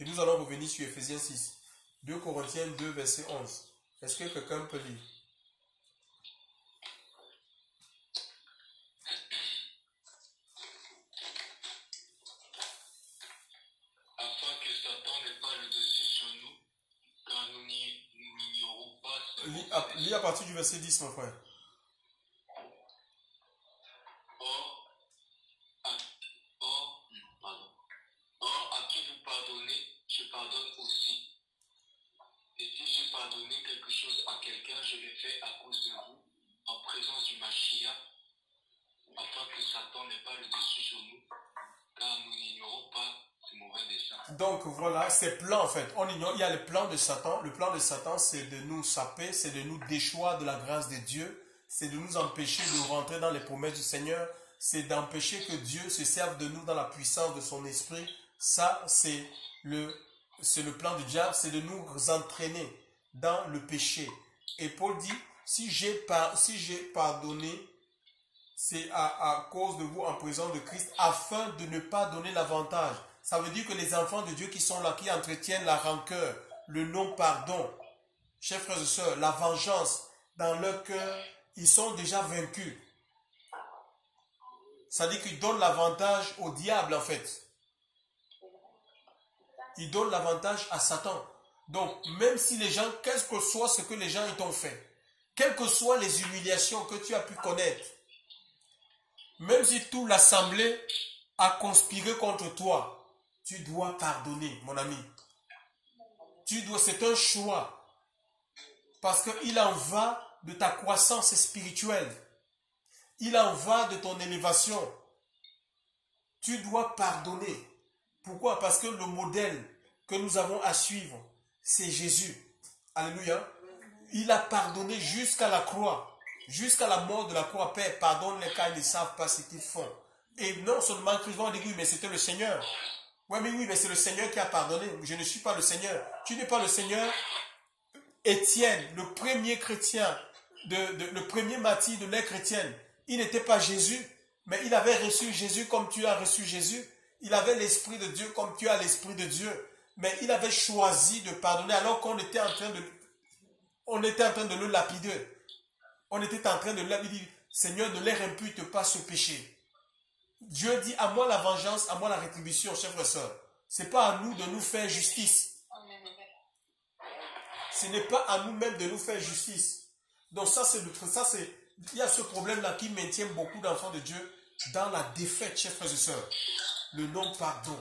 Et nous allons revenir sur Ephésiens 6. 2 Corinthiens 2, verset 11. Est-ce que quelqu'un peut lire? Afin que Satan n'ait pas le dessus sur nous, car nous n'ignorons pas ce Lis à partir du verset 10, mon frère. Or, à qui vous pardonnez, je pardonne aussi. Et si j'ai pardonné quelque chose à quelqu'un, je l'ai fait à cause de vous, en présence du Mashiach, afin que Satan n'ait pas le dessus sur nous, car nous n'ignorons pas ses mauvais desseins. Donc voilà, ces plans en fait, on ignore, il y a le plan de Satan. Le plan de Satan, c'est de nous saper, c'est de nous déchoir de la grâce de Dieu, c'est de nous empêcher de rentrer dans les promesses du Seigneur, c'est d'empêcher que Dieu se serve de nous dans la puissance de son esprit. Ça, c'est le plan du diable, c'est de nous entraîner dans le péché. Et Paul dit, si j'ai pardonné, c'est à cause de vous en présence de Christ, afin de ne pas donner l'avantage. Ça veut dire que les enfants de Dieu qui sont là, qui entretiennent la rancœur, le non-pardon, chers frères et sœurs, la vengeance dans leur cœur, ils sont déjà vaincus. Ça veut dire qu'ils donnent l'avantage au diable en fait. il donne l'avantage à Satan. Donc, même si les gens, quel que soit ce que les gens t'ont fait, quelles que soient les humiliations que tu as pu connaître, même si toute l'assemblée a conspiré contre toi, tu dois pardonner, mon ami. C'est un choix. Parce qu'il en va de ta croissance spirituelle. Il en va de ton élévation. Tu dois pardonner. Pourquoi? Parce que le modèle que nous avons à suivre, c'est Jésus. Alléluia. Il a pardonné jusqu'à la croix. Jusqu'à la mort de la croix. Père, pardonne-les car ils ne savent pas ce qu'ils font. Et non seulement Christ dit, oui, mais c'était le Seigneur. Oui, mais c'est le Seigneur qui a pardonné. Je ne suis pas le Seigneur. Tu n'es pas le Seigneur. Étienne, le premier chrétien, le premier martyr de l'ère chrétienne, il n'était pas Jésus, mais il avait reçu Jésus comme tu as reçu Jésus. Il avait l'Esprit de Dieu comme tu as l'Esprit de Dieu. Mais il avait choisi de pardonner alors qu'on était en train de le lapider. On était en train de le lapider. Seigneur, ne leur impute pas ce péché. Dieu dit, à moi la vengeance, à moi la rétribution, chers frères et sœurs. Ce n'est pas à nous de nous faire justice. Ce n'est pas à nous-mêmes de nous faire justice. Donc il y a ce problème-là qui maintient beaucoup d'enfants de Dieu dans la défaite, chers frères et sœurs. Le non-pardon.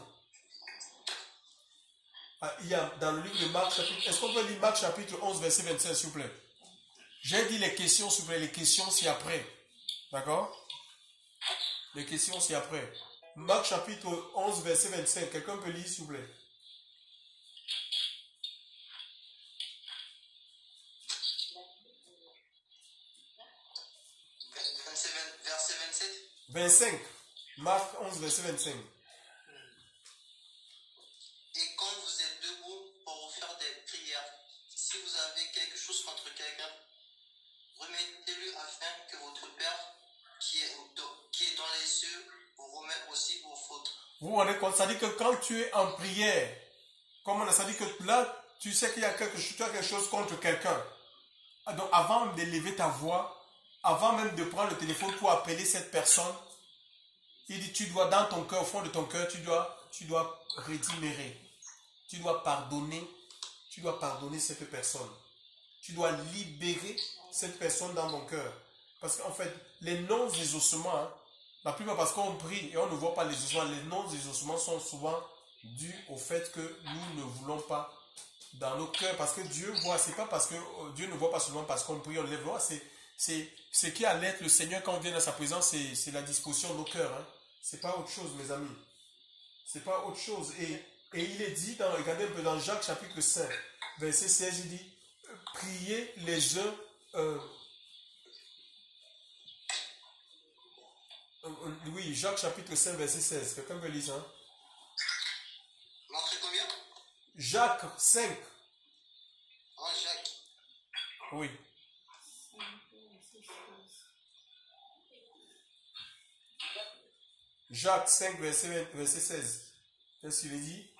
Il y a dans le livre de Marc, est-ce qu'on peut lire Marc chapitre 11, verset 25, s'il vous plaît? J'ai dit les questions, s'il vous plaît. Les questions, c'est après. D'accord? Les questions, c'est après. Marc chapitre 11, verset 25. Quelqu'un peut lire, s'il vous plaît? Verset 27. 25. Marc 11, verset 25. Et quand vous êtes debout pour vous faire des prières, si vous avez quelque chose contre quelqu'un, remettez-lui afin que votre Père qui est dans les cieux vous remette aussi vos fautes. Vous vous rendez compte? Ça dit que quand tu es en prière, ça dit que là, tu sais qu'il y a quelque chose contre quelqu'un. Donc avant même d'élever ta voix, avant même de prendre le téléphone pour appeler cette personne, il dit, tu dois dans ton cœur, au fond de ton cœur, tu dois rédimérer. Tu dois pardonner cette personne. Tu dois libérer cette personne dans ton cœur. Parce qu'en fait, les non-exaucements, la plupart parce qu'on prie et on ne voit pas les exaucements, les non-exaucements sont souvent dus au fait que nous ne voulons pas dans nos cœurs. Parce que Dieu voit, c'est pas parce que Dieu ne voit pas seulement parce qu'on prie, on lève voix, c'est ce qui alerte le Seigneur quand on vient dans sa présence, c'est la disposition de nos cœurs. C'est pas autre chose, mes amis. C'est pas autre chose. Et il est dit, regardez un peu dans Jacques chapitre 5, verset 16, il dit, priez les uns, oui, Jacques chapitre 5, verset 16. Quelqu'un peut lire ça? Marquez combien? Jacques 5. Oh, Jacques. Oui. Jacques 5, verset 16. Qu'est-ce qu'il dit?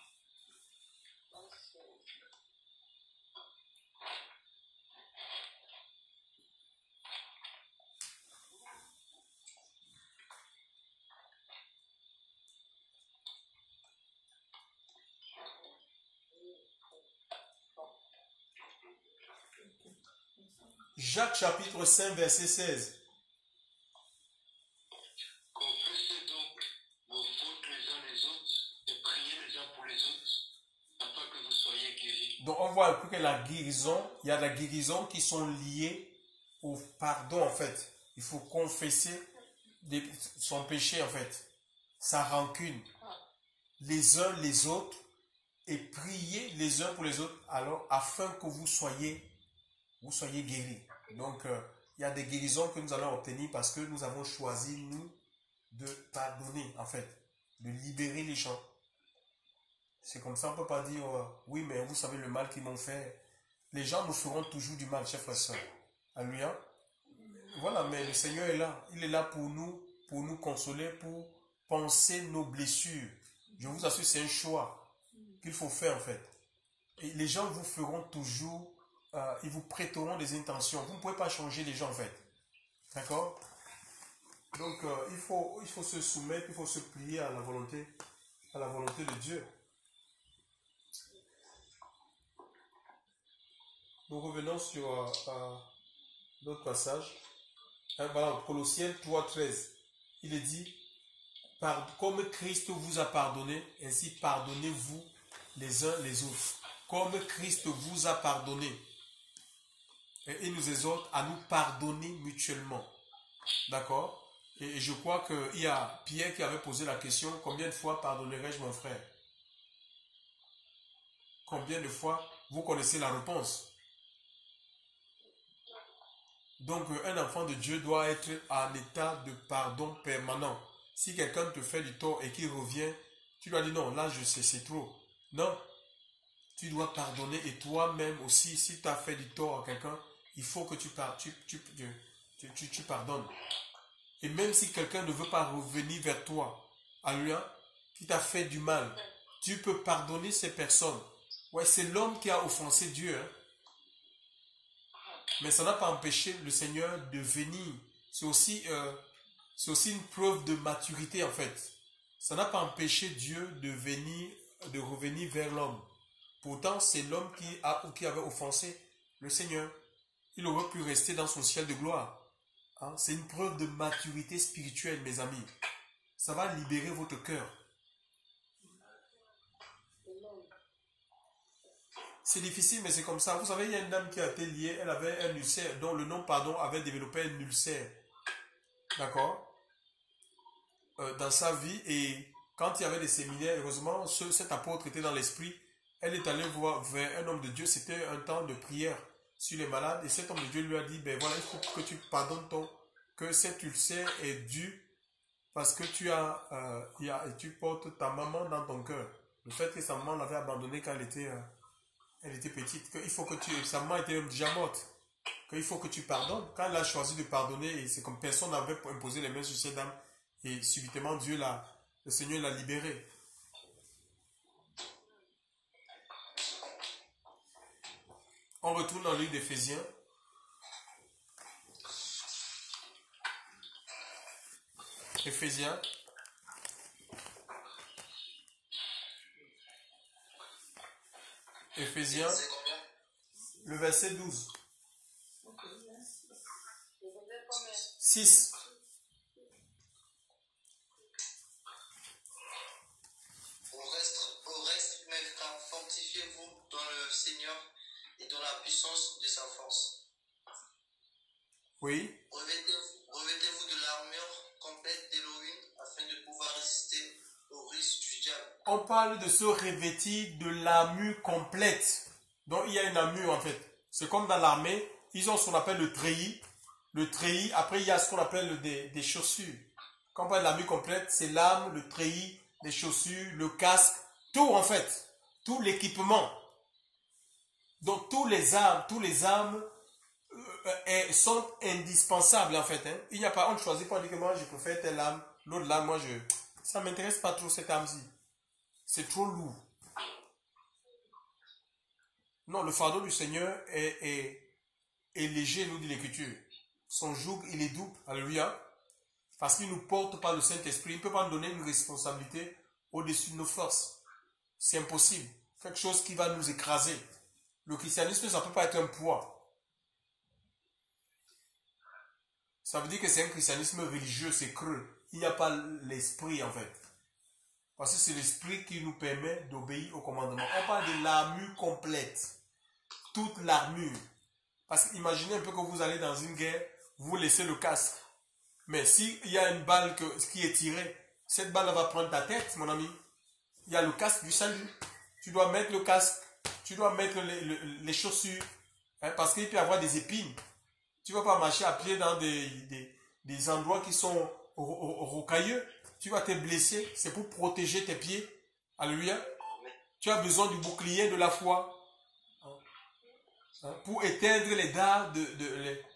Jacques chapitre 5, verset 16. Confessez donc vos fautes les uns les autres et priez les uns pour les autres afin que vous soyez guéris. Donc on voit un peu que la guérison, il y a de la guérison qui sont liées au pardon en fait. Il faut confesser son péché en fait, sa rancune, les uns les autres et prier les uns pour les autres alors afin que vous soyez guéris. Donc il y a des guérisons que nous allons obtenir parce que nous avons choisi nous de pardonner en fait, de libérer les gens. C'est comme ça, on ne peut pas dire oui mais vous savez le mal qu'ils m'ont fait. Les gens nous feront toujours du mal, chers frères et sœurs. Alléluia. Voilà, mais le Seigneur est là. Il est là pour nous consoler, pour penser nos blessures. Je vous assure, c'est un choix qu'il faut faire en fait. Et les gens vous feront toujours, ils vous prêteront des intentions. Vous ne pouvez pas changer les gens en fait. D'accord? Donc il faut se soumettre, il faut se plier à la volonté de Dieu. Nous revenons sur notre passage. Voilà, Colossiens 3,13. Il est dit, comme Christ vous a pardonné, ainsi pardonnez-vous les uns les autres. Comme Christ vous a pardonné. Et il nous exhorte à nous pardonner mutuellement. D'accord? Et je crois qu'il y a Pierre qui avait posé la question, combien de fois pardonnerai-je mon frère? Combien de fois? Vous connaissez la réponse. Donc un enfant de Dieu doit être en état de pardon permanent. Si quelqu'un te fait du tort et qu'il revient, tu dois dire non, là je sais, c'est trop. Non, tu dois pardonner et toi-même aussi, si tu as fait du tort à quelqu'un, il faut que tu pardonnes. Et même si quelqu'un ne veut pas revenir vers toi, alléluia, qui t'a fait du mal, tu peux pardonner ces personnes. Ouais, c'est l'homme qui a offensé Dieu. Hein. Mais ça n'a pas empêché le Seigneur de venir. C'est aussi une preuve de maturité en fait. Ça n'a pas empêché Dieu de revenir vers l'homme. Pourtant, c'est l'homme qui avait offensé le Seigneur. Il aurait pu rester dans son ciel de gloire. Hein? C'est une preuve de maturité spirituelle, mes amis. Ça va libérer votre cœur. C'est difficile, mais c'est comme ça. Vous savez, il y a une dame qui a été liée, elle avait un ulcère, dont le nom, avait développé un ulcère. D'accord? Dans sa vie, et quand il y avait des séminaires, heureusement, cet apôtre était dans l'esprit. Elle est allée voir vers un homme de Dieu, c'était un temps de prière sur les malades, et cet homme de Dieu lui a dit, ben voilà, il faut que tu pardonnes que cet ulcère est dû parce que tu portes ta maman dans ton cœur. Le fait que sa maman l'avait abandonnée quand elle était petite, sa maman était déjà morte, qu'il faut que tu pardonnes. Quand elle a choisi de pardonner, et c'est comme personne n'avait imposé les mains sur cette dame, et subitement le Seigneur l'a libérée. On retourne dans le livre d'Éphésiens. Éphésiens. Éphésiens, le verset 12. 6. Au reste, mes frères, fortifiez-vous dans le Seigneur et dans la puissance de sa force. Oui. Revêtez-vous de l'armure complète d'Élohim afin de pouvoir résister aux ruses du diable. On parle de se revêtir de l'armure complète. Donc il y a une armure en fait. C'est comme dans l'armée, ils ont ce qu'on appelle le treillis. Le treillis, après il y a ce qu'on appelle des chaussures. Quand on parle de l'armure complète, c'est l'arme, le treillis, les chaussures, le casque, tout en fait. Tout l'équipement. Donc tous les armes sont indispensables en fait. Hein. Il n'y a pas, on ne choisit pas, on dit que moi je préfère telle arme, l'autre là, ça ne m'intéresse pas trop cette arme-ci. C'est trop lourd. Non, le fardeau du Seigneur est léger, nous dit l'Écriture. Son joug, il est doux. Alléluia. Parce qu'il nous porte par le Saint-Esprit. Il ne peut pas nous donner une responsabilité au-dessus de nos forces. C'est impossible. Quelque chose qui va nous écraser. Le christianisme, ça ne peut pas être un poids. Ça veut dire que c'est un christianisme religieux, c'est creux. Il n'y a pas l'esprit en fait. Parce que c'est l'esprit qui nous permet d'obéir au commandement. On parle de l'armure complète. Toute l'armure. Parce qu'imaginez un peu que vous allez dans une guerre, vous laissez le casque. Mais s'il y a une balle qui est tirée, cette balle va prendre ta tête, mon ami. Il y a le casque du salut. Tu dois mettre le casque. Tu dois mettre les chaussures. Hein, parce qu'il peut y avoir des épines. Tu ne vas pas marcher à pied dans des endroits qui sont rocailleux. Tu vas te blesser. C'est pour protéger tes pieds. Alléluia. Tu as besoin du bouclier de la foi. Hein, pour éteindre les dards,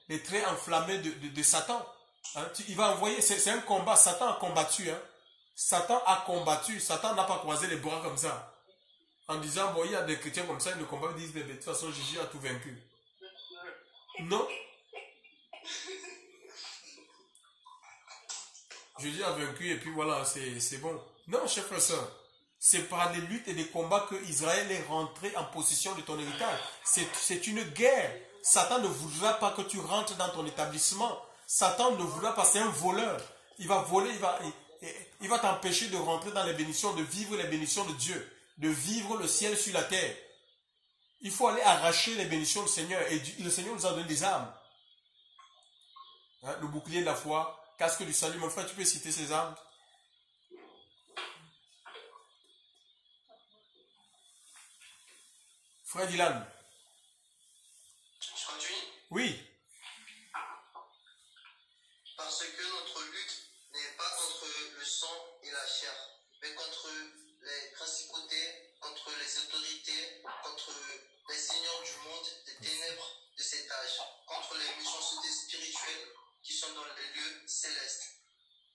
les traits enflammés de Satan. Hein, il va envoyer, c'est un combat. Satan a combattu. Hein. Satan a combattu. Satan n'a pas croisé les bras comme ça. En disant, bon, il y a des chrétiens comme ça, ils ne combattent, ils disent, de toute façon, Jésus a tout vaincu. Non. Jésus a vaincu et puis voilà, c'est bon. Non, chers frères et sœurs, C'est par les luttes et les combats que Israël est rentré en possession de ton héritage. C'est une guerre. Satan ne voudra pas que tu rentres dans ton établissement. Satan ne voudra pas, c'est un voleur. Il va voler, il va t'empêcher de rentrer dans les bénédictions, de vivre les bénédictions de Dieu, de vivre le ciel sur la terre. Il faut aller arracher les bénédictions du Seigneur. Et le Seigneur nous a donné des armes. Hein, le bouclier de la foi, casque du salut. Mon frère, tu peux citer ces armes? Frère Dylan. Je continue? Oui. Parce que notre lutte n'est pas contre le sang et la chair, mais contre les principautés, contre les autorités, contre les seigneurs du monde des ténèbres de cet âge, contre les méchancetés spirituelles qui sont dans les lieux célestes.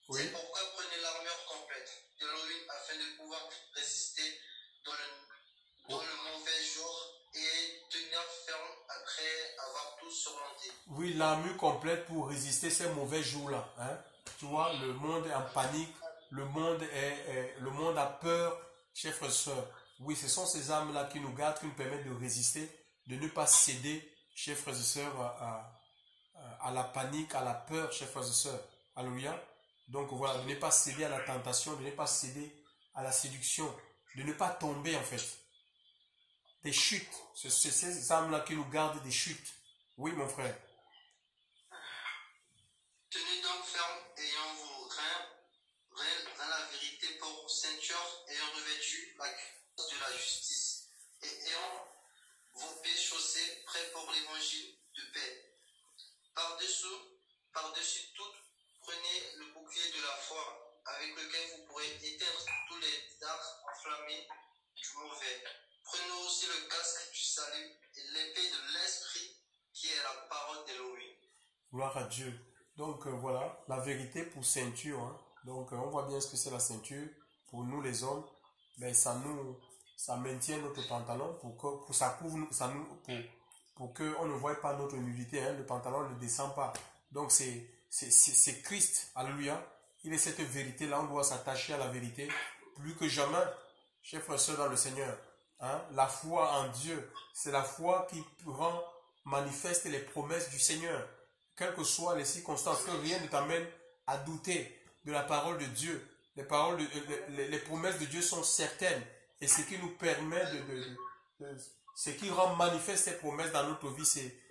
Oui. C'est pourquoi prenez l'armure complète d'Elohim afin de pouvoir résister dans le mauvais jour et tenir ferme après avoir tout surmonté. Oui, l'armure complète pour résister ces mauvais jours-là. Hein? Tu vois, le monde est en panique, le monde a peur, chers frères et sœurs. Oui, ce sont ces armes-là qui nous gardent, qui nous permettent de résister, de ne pas céder, chers frères et sœurs, à la panique, à la peur, chers frères et sœurs. Alléluia. Donc voilà, de ne pas céder à la tentation, de ne pas céder à la séduction, de ne pas tomber en fait. Des chutes, c'est ces armes-là qui nous gardent des chutes. Oui, mon frère. Tenez donc ferme, ayant vos reins dans la vérité pour ceinture, ayant revêtu la cuirasse de la justice, et ayant vos pieds chaussés, prêts pour l'évangile de paix. Par-dessus tout, prenez le bouclier de la foi, avec lequel vous pourrez éteindre tous les dards enflammés du mauvais. Prenez aussi le casque du salut et l'épée de l'esprit, qui est la parole d'Elohim. Gloire à Dieu. Donc voilà, la vérité pour ceinture. Hein. Donc on voit bien ce que c'est la ceinture. Pour nous les hommes, ben, ça maintient notre pantalon pour qu'on ne voie pas notre nudité. Hein. Le pantalon ne descend pas. Donc c'est Christ. Alléluia. Il est cette vérité-là. On doit s'attacher à la vérité plus que jamais. Chers frères et sœurs dans le Seigneur. Hein? La foi en Dieu, c'est la foi qui rend manifeste les promesses du Seigneur. Quelles que soient les circonstances, que rien ne t'amène à douter de la parole de Dieu. Les promesses de Dieu sont certaines. Et ce qui nous permet ce qui rend manifeste ces promesses dans notre vie,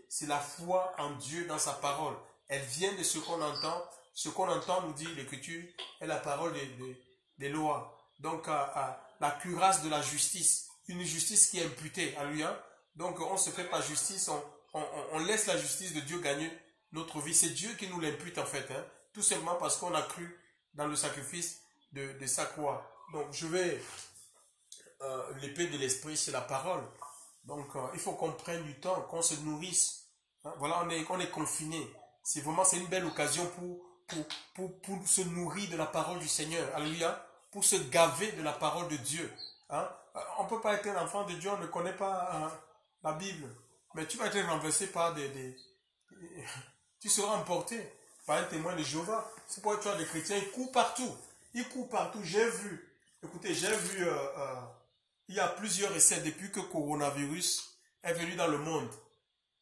c'est la foi en Dieu dans sa parole. Elle vient de ce qu'on entend. Ce qu'on entend, nous dit l'Écriture, est la parole des lois. Donc, la cuirasse de la justice. Une justice qui est imputée. Alléluia. Donc, on se fait pas justice. On laisse la justice de Dieu gagner notre vie. C'est Dieu qui nous l'impute en fait. Hein, tout simplement parce qu'on a cru dans le sacrifice de sa croix. Donc, l'épée de l'esprit, c'est la parole. Donc, il faut qu'on prenne du temps, qu'on se nourrisse. Hein, voilà, on est confiné. C'est une belle occasion pour se nourrir de la parole du Seigneur. Alléluia. Pour se gaver de la parole de Dieu. Hein? On ne peut pas être un enfant de Dieu, on ne connaît pas la Bible. Mais tu vas être renversé par tu seras emporté par un témoin de Jéhovah. C'est pourquoi tu as des chrétiens, ils courent partout. Ils courent partout. J'ai vu, il y a plusieurs essais depuis que le coronavirus est venu dans le monde.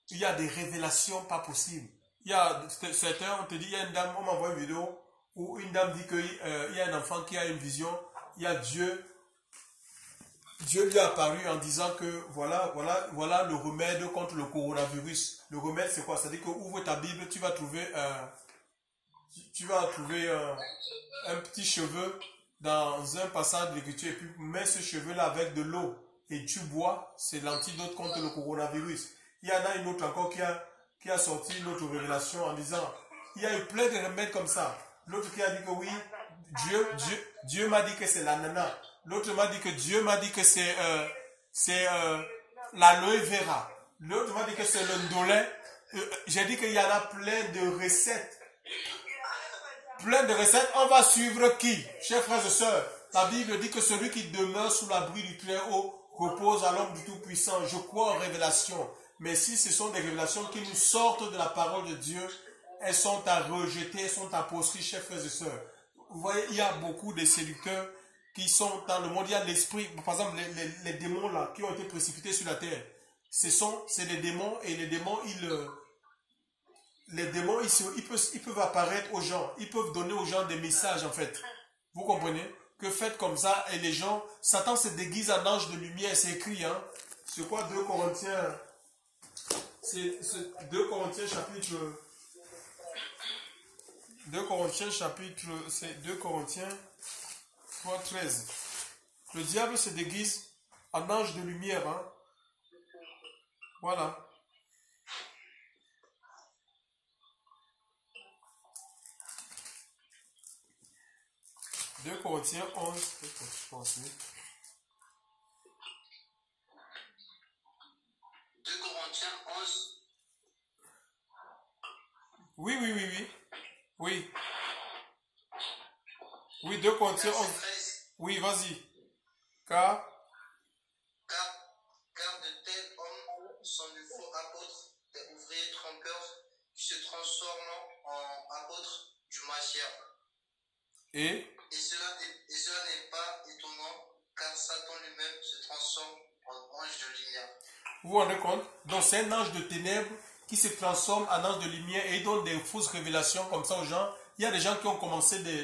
Il y a des révélations pas possibles. Il y a certains, on te dit, il y a une dame, on m'envoie une vidéo où une dame dit qu'il y a un enfant qui a une vision, il y a Dieu lui a apparu en disant que voilà le remède contre le coronavirus. Le remède c'est quoi? C'est-à-dire que ouvre ta Bible, tu vas trouver un petit cheveu dans un passage de l'Écriture et puis mets ce cheveu-là avec de l'eau et tu bois, c'est l'antidote contre le coronavirus. Il y en a une autre encore qui a sorti une autre révélation en disant, il y a eu plein de remèdes comme ça. L'autre qui a dit que oui, Dieu m'a dit que c'est l'ananas. L'autre m'a dit que Dieu m'a dit que c'est l'aloe vera. L'autre m'a dit que c'est le ndolé. J'ai dit qu'il y en a plein de recettes. Plein de recettes. On va suivre qui? Chers frères et sœurs, la Bible dit que celui qui demeure sous l'abri du Très-Haut repose à l'ombre du Tout-Puissant. Je crois en révélation. Mais si ce sont des révélations qui nous sortent de la parole de Dieu, elles sont à rejeter, elles sont à proscrire, chers frères et sœurs. Vous voyez, il y a beaucoup de séducteurs qui sont dans le monde. Il y a l'esprit, par exemple, les démons là, qui ont été précipités sur la terre. C'est des démons, et les démons, ils peuvent apparaître aux gens. Ils peuvent donner aux gens des messages, en fait. Vous comprenez? Que faites comme ça, et les gens, Satan se déguise en ange de lumière, c'est écrit, hein. C'est quoi 2 Corinthiens? C'est 2 Corinthiens chapitre... 2 Corinthiens chapitre... C'est 2 Corinthiens 3, 13. Le diable se déguise en ange de lumière, hein. Voilà. « 2 Corinthiens 11, je pense, oui. 2 Corinthiens 11. Oui, oui, oui, oui. Oui. Oui, 2 Corinthiens 11. Oui, vas-y. Car de tels hommes sont de faux apôtres, des ouvriers trompeurs qui se transforment en apôtres du Mashiach. Et cela n'est pas étonnant, car Satan lui-même se transforme en ange de lumière. vous vous rendez compte? Donc c'est un ange de ténèbres qui se transforme en ange de lumière et il donne des fausses révélations comme ça aux gens. Il y a des gens qui ont commencé des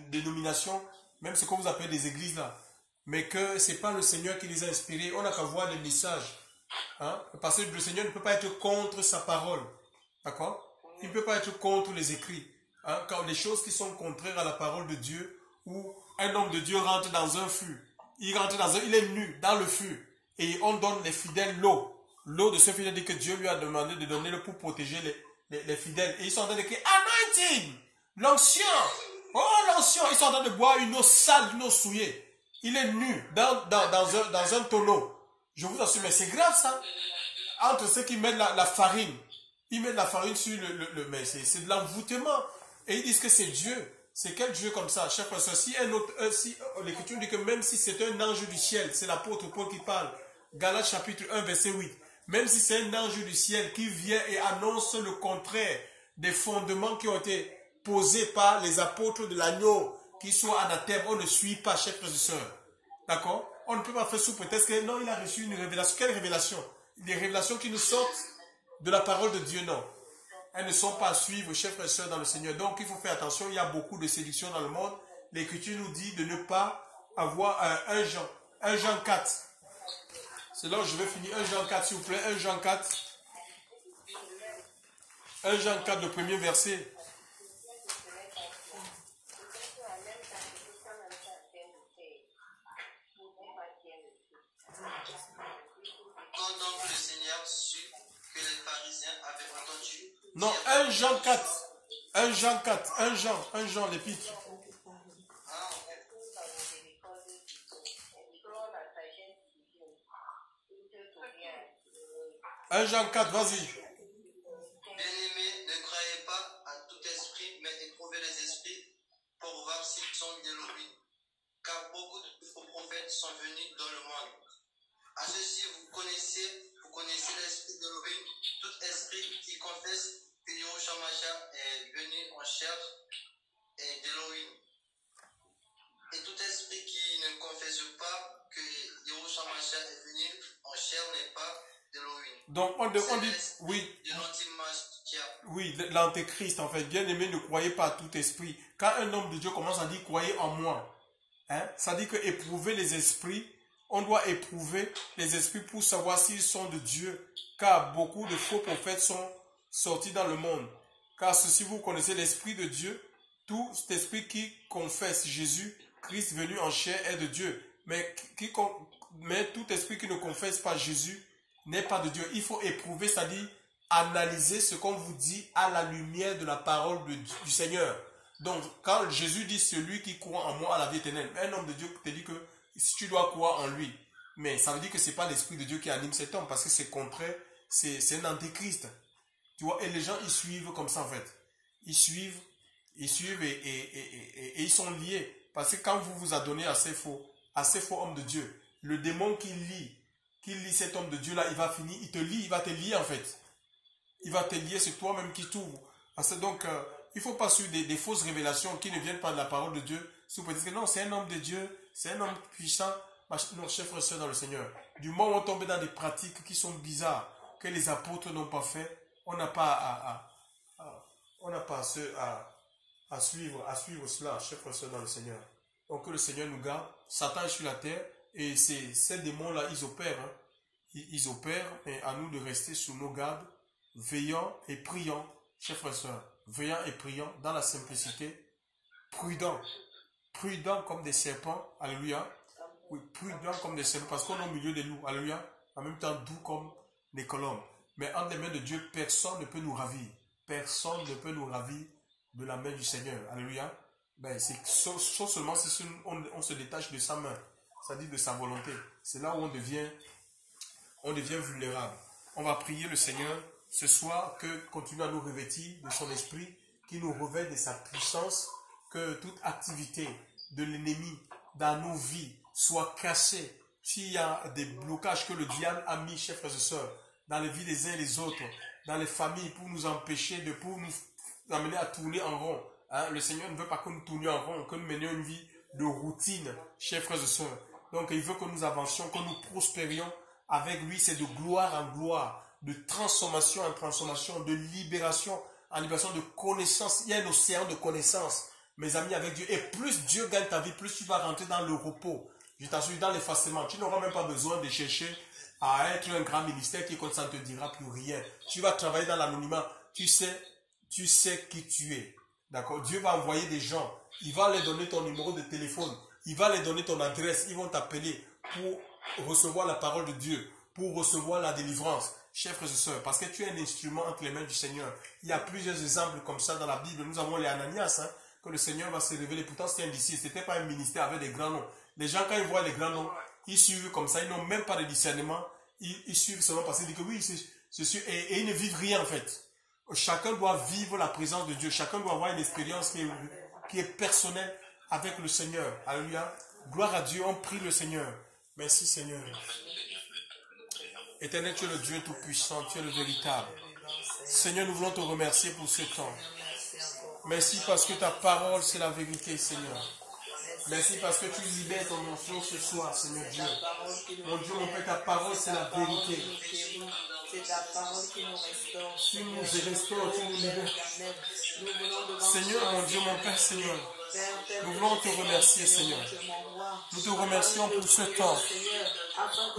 dénominations, même ce que vous appelez des églises là, mais que ce n'est pas le Seigneur qui les a inspirés. On n'a qu'à voir les messages. Hein? Parce que le Seigneur ne peut pas être contre sa parole. D'accord? Il ne peut pas être contre les écrits. Hein? Quand les choses qui sont contraires à la parole de Dieu, où un homme de Dieu rentre dans un fût, il est nu dans le fût, et on donne les fidèles l'eau. L'eau de ce fidèle dit que Dieu lui a demandé de donner l'eau pour protéger les fidèles. Et ils sont en train de crier anointing, l'onction. Oh, l'onction. Ils sont en train de boire une eau sale, une eau souillée. Il est nu dans un tonneau. Je vous assure, mais c'est grave ça. Entre ceux qui mettent la farine, ils mettent la farine sur mais c'est de l'envoûtement. Et ils disent que c'est Dieu. C'est quel Dieu comme ça? Chef frère, si l'Écriture dit que même si c'est un ange du ciel, c'est l'apôtre Paul qui parle, Galates chapitre 1 verset 8, même si c'est un ange du ciel qui vient et annonce le contraire des fondements qui ont été posés par les apôtres de l'agneau, qui soient anathèmes, on ne suit pas, chers frères et sœurs. D'accord? On ne peut pas faire sous prétexte que non, il a reçu une révélation. Quelle révélation? Des révélations qui nous sortent de la parole de Dieu, non. Elles ne sont pas à suivre, chers frères et sœurs, dans le Seigneur. Donc, il faut faire attention. Il y a beaucoup de séduction dans le monde. L'Écriture nous dit de ne pas avoir un Jean 4. C'est là où je vais finir. 1 Jean 4, s'il vous plaît. 1 Jean 4. 1 Jean 4, le premier verset. Quand donc le Seigneur sut que les pharisiens avaient entendu... Non, 1 Jean 4. 1 Jean 4. 1 Jean, l'épître. 1 Jean 4, vas-y. Bien-aimés, ne croyez pas à tout esprit, mais éprouvez les esprits pour voir s'ils sont d'Élohim. Car beaucoup de faux prophètes sont venus dans le monde. À ceci, vous connaissez l'esprit d'Élohim, tout esprit qui confesse que Yahushua Mashiach est venu en chair est d'Élohim. Et tout esprit qui ne confesse pas que Yahushua Mashiach est venu en chair n'est pas d'Élohim. Donc on dit, oui, oui, l'antéchrist en fait, bien aimé, ne croyez pas à tout esprit. Quand un homme de Dieu commence à dire croyez en moi, hein, ça dit que éprouver les esprits, on doit éprouver les esprits pour savoir s'ils sont de Dieu, car beaucoup de faux prophètes sont sortis dans le monde. Car si vous connaissez l'esprit de Dieu, tout cet esprit qui confesse Jésus, Christ venu en chair, est de Dieu. Mais tout esprit qui ne confesse pas Jésus n'est pas de Dieu. Il faut éprouver, c'est-à-dire analyser ce qu'on vous dit à la lumière de la parole du Seigneur. Donc, quand Jésus dit celui qui croit en moi a la vie éternelle, un homme de Dieu te dit que si tu dois croire en lui, mais ça veut dire que ce n'est pas l'esprit de Dieu qui anime cet homme, parce que c'est contraire, c'est un antéchrist. Tu vois, et les gens, ils suivent comme ça en fait. Ils suivent et ils sont liés. Parce que quand vous vous adonnez à ces faux hommes de Dieu, le démon qui lie cet homme de Dieu là, il va finir, il va te lier en fait. Il va te lier, c'est toi-même qui t'ouvre. Parce que donc, il ne faut pas suivre des fausses révélations qui ne viennent pas de la parole de Dieu. si vous pouvez dire que non, c'est un homme de Dieu, c'est un homme puissant. Non, chers frères et sœurs dans le Seigneur, du moment où on tombe dans des pratiques qui sont bizarres, que les apôtres n'ont pas fait, on n'a pas à suivre cela, chers frères et sœurs dans le Seigneur. Donc que le Seigneur nous garde. Satan est sur la terre et ces démons-là, ils opèrent. Hein. Ils opèrent, mais à nous de rester sous nos gardes, veillant et priant, chers frères et sœurs, veillant et priant dans la simplicité, prudent comme des serpents, alléluia. Oui, prudent comme des serpents, parce qu'on est au milieu des loups, alléluia. En même temps, doux comme des colombes. Mais entre les mains de Dieu, personne ne peut nous ravir. Personne ne peut nous ravir de la main du Seigneur, alléluia. Ben, c'est sauf seulement si on se détache de sa main, c'est-à-dire de sa volonté. C'est là où on devient vulnérable. On va prier le Seigneur ce soir que continue à nous revêtir de son esprit, qui nous revêt de sa puissance, que toute activité de l'ennemi dans nos vies soit cachée. S'il y a des blocages que le diable a mis, chers frères et sœurs, dans les vies des uns et des autres, dans les familles, pour nous empêcher, pour nous amener à tourner en rond. Hein? Le Seigneur ne veut pas que nous tournions en rond, que nous menions une vie de routine, chers frères et sœurs. Donc il veut que nous avancions, que nous prospérions. Avec lui, c'est de gloire en gloire, de transformation en transformation, de libération en libération, de connaissance. Il y a un océan de connaissance, mes amis, avec Dieu. Et plus Dieu gagne ta vie, plus tu vas rentrer dans le repos. Je t'assure, dans l'effacement. Tu n'auras même pas besoin de chercher à être un grand ministère qui, comme ça, ne te dira plus rien. Tu vas travailler dans l'anonymat. Tu sais qui tu es. D'accord? Dieu va envoyer des gens. Il va leur donner ton numéro de téléphone. Il va leur donner ton adresse. Ils vont t'appeler pour recevoir la parole de Dieu, pour recevoir la délivrance. Chers frères et sœurs, parce que tu es un instrument entre les mains du Seigneur. Il y a plusieurs exemples comme ça dans la Bible. Nous avons les Ananias, hein, que le Seigneur va se révéler. Pourtant, c'était un disciple. Ce n'était pas un ministère avec des grands noms. Les gens, quand ils voient les grands noms, ils suivent comme ça. Ils n'ont même pas de discernement. Ils suivent seulement parce qu'ils disent que oui, c'est sûr. Et ils ne vivent rien en fait. Chacun doit vivre la présence de Dieu. Chacun doit avoir une expérience qui est personnelle avec le Seigneur. Alléluia. Gloire à Dieu. On prie le Seigneur. Merci Seigneur. Éternel, tu es le Dieu tout-puissant, tu es le véritable. Seigneur, nous voulons te remercier pour ce temps. Merci parce que ta parole, c'est la vérité, Seigneur. Merci parce que tu libères ton enfant ce soir, Seigneur Dieu. Mon Dieu, mon Père, ta parole, c'est la vérité. C'est ta parole qui nous restaure. Tu nous restaures, tu nous libères. Seigneur, mon Dieu, mon Père, Seigneur. Nous voulons te remercier, Seigneur. Nous te remercions pour ce temps.